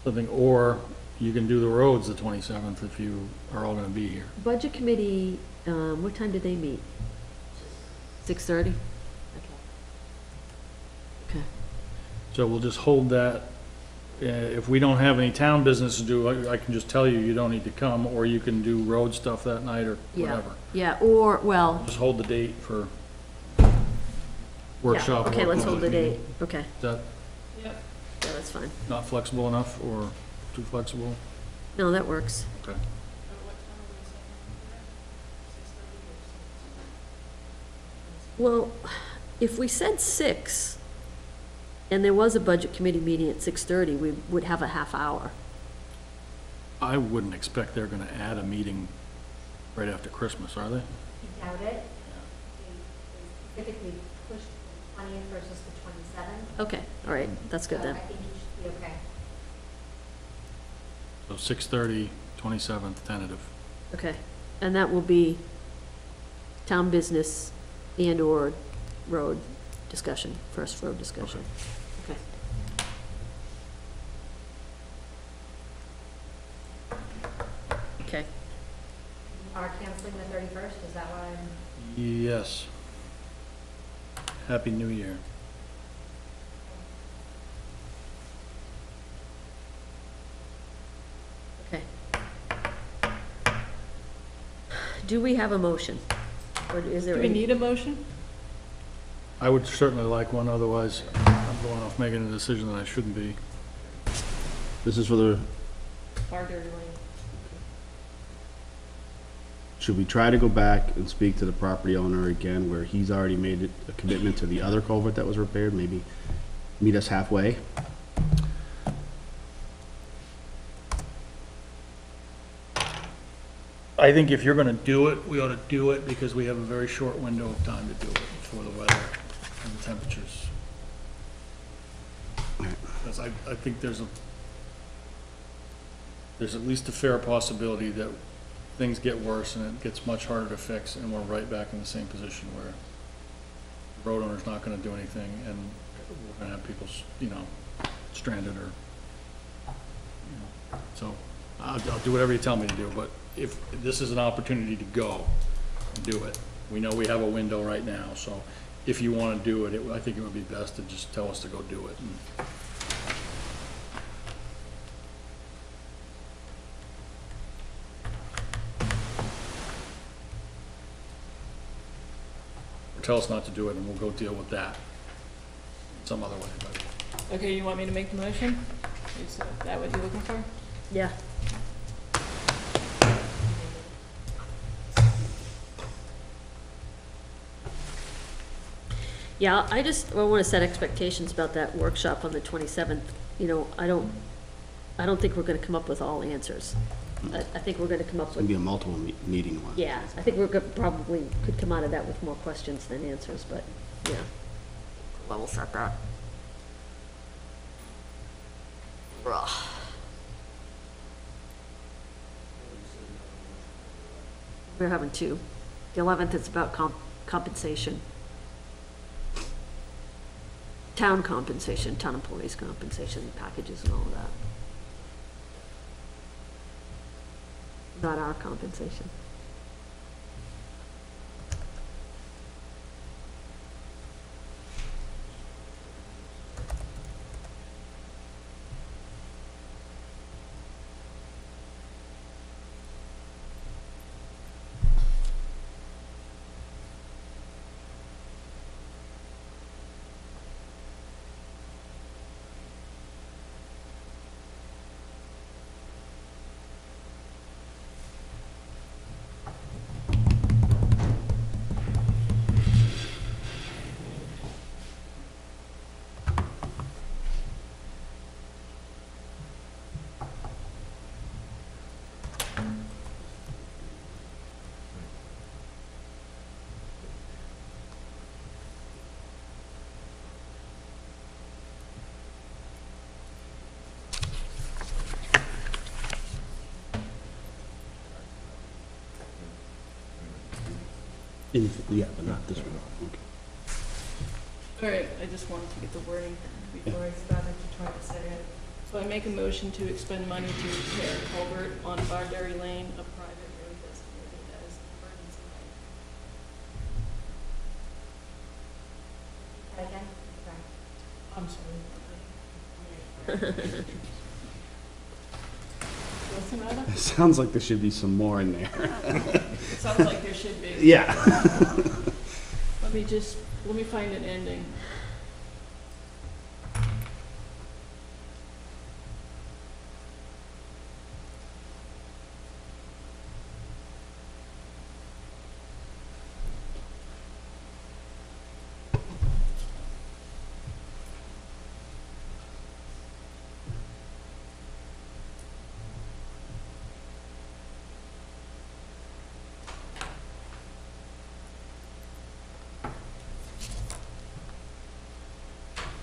F: something, or you can do the roads the 27th if you are all gonna be here.
C: Budget committee, what time did they meet? 6:30? Okay.
F: So we'll just hold that. If we don't have any town business to do, I can just tell you, you don't need to come, or you can do road stuff that night or
C: Yeah,
F: whatever.
C: yeah, or, well,
F: Just hold the date for
C: yeah,
F: workshop.
C: okay, let's
F: or
C: hold the
F: budget
C: date,
F: meeting.
C: okay,
F: Is that
D: Yep.
C: yeah, that's fine.
F: not flexible enough or too flexible?
C: No, that works.
F: Okay.
D: At what time are we saying? 6:30 or 6:30?
C: Well, if we said 6, and there was a budget committee meeting at 6:30, we would have a half hour.
F: I wouldn't expect they're gonna add a meeting right after Christmas, are they?
A: You doubt it? They typically push the 20th versus the 27th.
C: Okay, all right, that's good
A: So
C: then.
A: I think you should be okay.
F: So 6:30, 27th, tentative.
C: Okay, and that will be town business and/or road discussion, first road discussion. Okay. Okay,
A: You are canceling the 31st, is that what I'm?
F: Yes. Happy New Year.
C: okay. Do we have a motion? Or is there
D: Do we
C: any?
D: need a motion?
F: I would certainly like one, otherwise I'm going off making a decision that I shouldn't be.
G: This is for the,
D: Barter Lane.
G: should we try to go back and speak to the property owner again where he's already made a commitment to the other culvert that was repaired? Maybe meet us halfway?
F: I think if you're gonna do it, we ought to do it because we have a very short window of time to do it before the weather and the temperatures. Because I think there's there's at least a fair possibility that things get worse and it gets much harder to fix, and we're right back in the same position where the road owner's not gonna do anything, and we're gonna have people, stranded or, so I'll do whatever you tell me to do, but if this is an opportunity to go, do it. We know we have a window right now, so if you wanna do it, I think it would be best to just tell us to go do it. Tell us not to do it, and we'll go deal with that some other way, but.
D: Okay, you want me to make the motion? Is that what you're looking for?
C: Yeah. Yeah, I want to set expectations about that workshop on the 27th. I don't think we're going to come up with all answers. I think we're going to come up
G: It's gonna
C: with,
G: be a multiple meeting one.
C: yeah, I think we're probably could come out of that with more questions than answers, but, yeah. Level set that. Ugh. We're having two. The 11th is about compensation. Town compensation, town employees' compensation, packages and all of that. Not our compensation.
G: Yeah, but not this one. Okay.
D: All right, I just wanted to get the wording before I started to try to say it. So I make a motion to expend money to repair a culvert on Barberry Lane, a private road designated as emergency lane.
A: Again? Sorry.
D: I'm sorry. What's the matter?
G: It sounds like there should be some more in there.
D: It sounds like there should be.
G: Yeah.
D: Let me find an ending.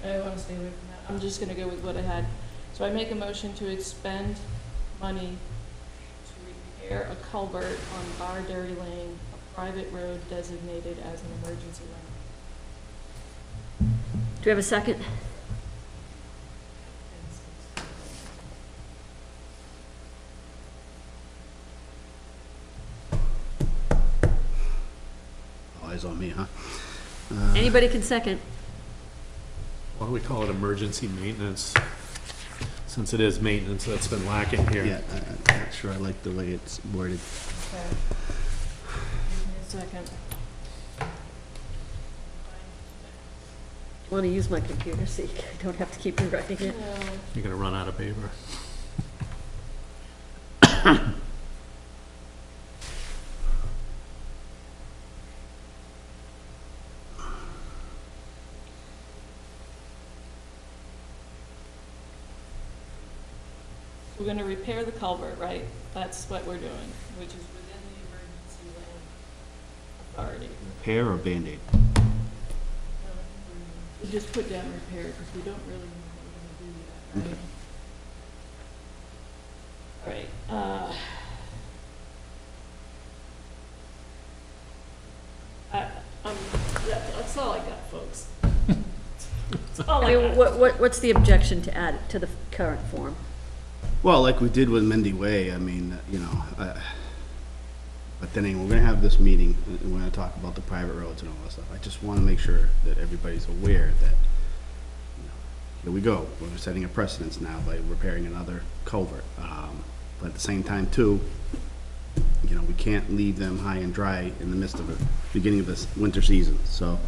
D: I want to stay away from that. I'm just gonna go with what I had. So I make a motion to expend money to repair a culvert on Barberry Lane, a private road designated as an emergency lane.
C: Do we have a second?
G: All eyes on me, huh?
C: Anybody can second.
B: Why do we call it emergency maintenance? Since it is maintenance that's been lacking here.
G: Yeah, I'm not sure I like the way it's worded.
D: Okay. Give me a second.
C: Want to use my computer so you don't have to keep rewriting it.
B: You're gonna run out of paper.
D: We're gonna repair the culvert, right? That's what we're doing, which is within the emergency lane authority.
G: Repair or Band-Aid?
D: We just put down repair because we don't really know how we're gonna do that, right? All right, that's all I got, folks. That's all
C: I
D: I
C: mean,
D: got.
C: what's the objection to add it to the current form?
G: Well, like we did with Mendy Way, I mean, you know, but then anyway, we're gonna have this meeting, and we're gonna talk about the private roads and all that stuff. I just wanna make sure that everybody's aware that, you know, here we go, we're setting a precedence now by repairing another culvert. But at the same time too, you know, we can't leave them high and dry in the midst of the beginning of this winter season, so,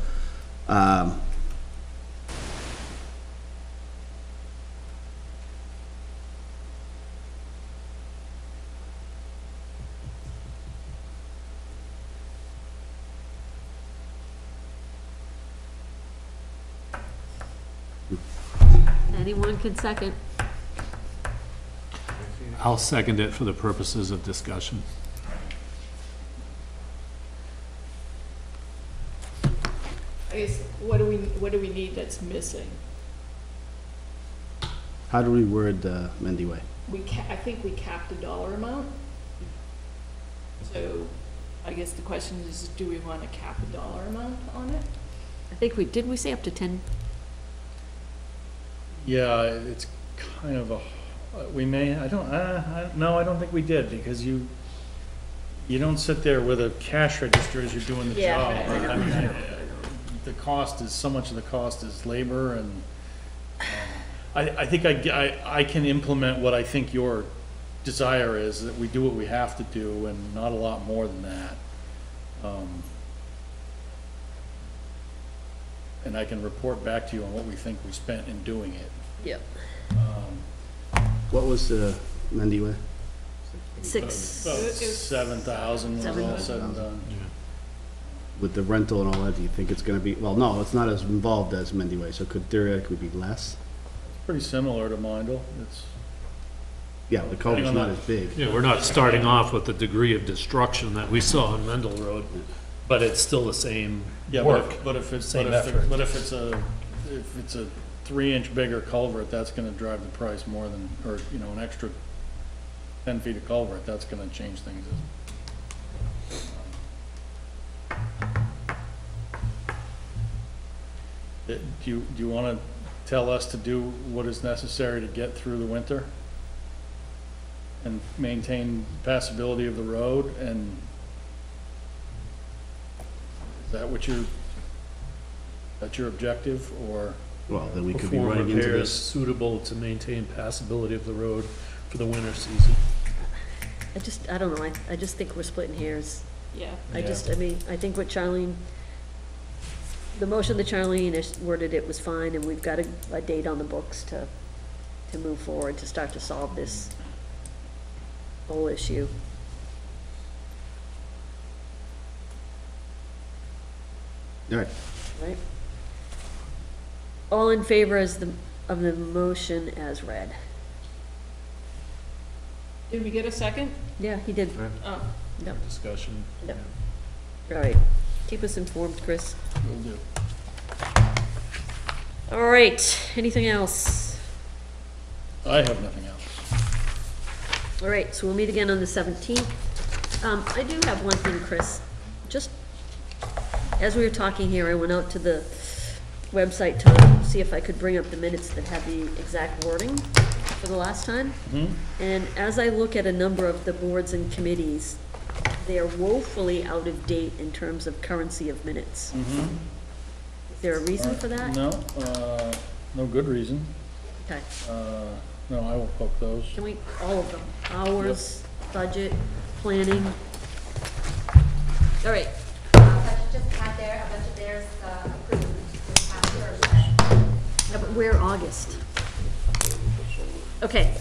C: Anyone can second.
B: I'll second it for the purposes of discussion.
D: I guess, what do we need that's missing?
G: how do we word, Mendy Way?
D: I think we capped a dollar amount. So, I guess the question is, do we want to cap a dollar amount on it?
C: I think did we say up to 10?
F: Yeah, it's kind of we may, no, I don't think we did, because you don't sit there with a cash register as you're doing the
C: Yeah,
F: job.
C: I know.
F: I mean, the cost is, so much of the cost is labor, and I think I can implement what I think your desire is, that we do what we have to do, and not a lot more than that. And I can report back to you on what we think we spent in doing it.
C: Yep.
G: What was the Mendy Way?
F: About
D: 7,000
F: 7,000 was all said and done.
G: With the rental and all that, do you think it's gonna be, well, no, it's not as involved as Mendy Way, so it could theoretically be less?
F: Pretty similar to Mindle. It's,
G: Yeah, the culvert's not as big.
B: Yeah, we're not starting off with the degree of destruction that we saw on Mendel Road, but it's still the same
F: yeah,
B: work.
F: but if it's,
B: Same effort.
F: but if it's a 3-inch bigger culvert, that's gonna drive the price more than, or, you know, an extra 10 feet of culvert, that's gonna change things. Do you wanna tell us to do what is necessary to get through the winter? And maintain passability of the road, and is that what that's your objective, or?
G: Well, then we could be
B: Perform
G: running into
B: repairs
G: this.
B: suitable to maintain passability of the road for the winter season.
C: I don't know, I just think we're splitting hairs.
D: Yeah.
C: I mean, I think what Charlene, the motion that Charlene has worded it was fine, and we've got a date on the books to move forward, to start to solve this whole issue.
G: All right,
C: Right? All in favor of the motion as read?
D: Did we get a second?
C: Yeah, he did.
D: Oh,
C: Yep.
B: Discussion.
C: Yep. All right. Keep us informed, Chris.
F: Will do.
C: All right. Anything else?
F: I have nothing else.
C: All right, so we'll meet again on the 17th. I do have one thing, Chris. Just as we were talking here, I went out to the website to see if I could bring up the minutes that had the exact wording for the last time. And as I look at a number of the boards and committees, they are woefully out of date in terms of currency of minutes. Is there a reason for that?
F: No, no good reason.
C: Okay.
F: No, I will poke those.
C: Can we, all of them? Hours, budget, planning? All right.
A: But you just had there, a bunch of theirs approved this past Thursday.
C: Yeah, but we're August. Okay,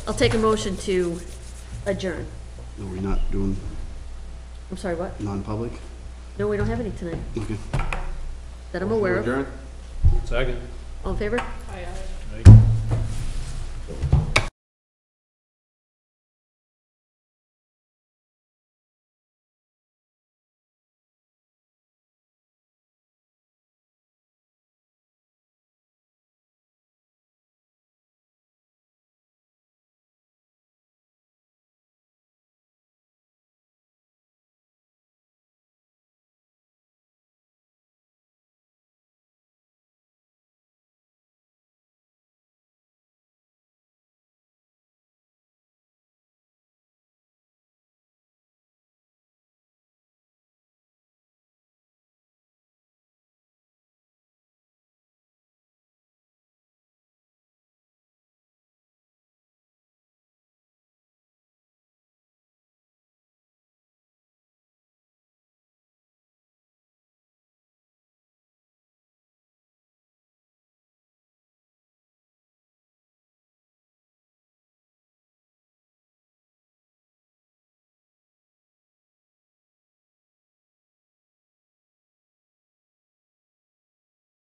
C: I'll take a motion to adjourn.
G: no, we're not doing
C: I'm sorry, what?
G: non-public?
C: No, we don't have any tonight,
G: Okay.
C: that I'm aware of.
E: Adjourn?
B: Second.
C: All in favor?
D: aye, aye.
B: Right.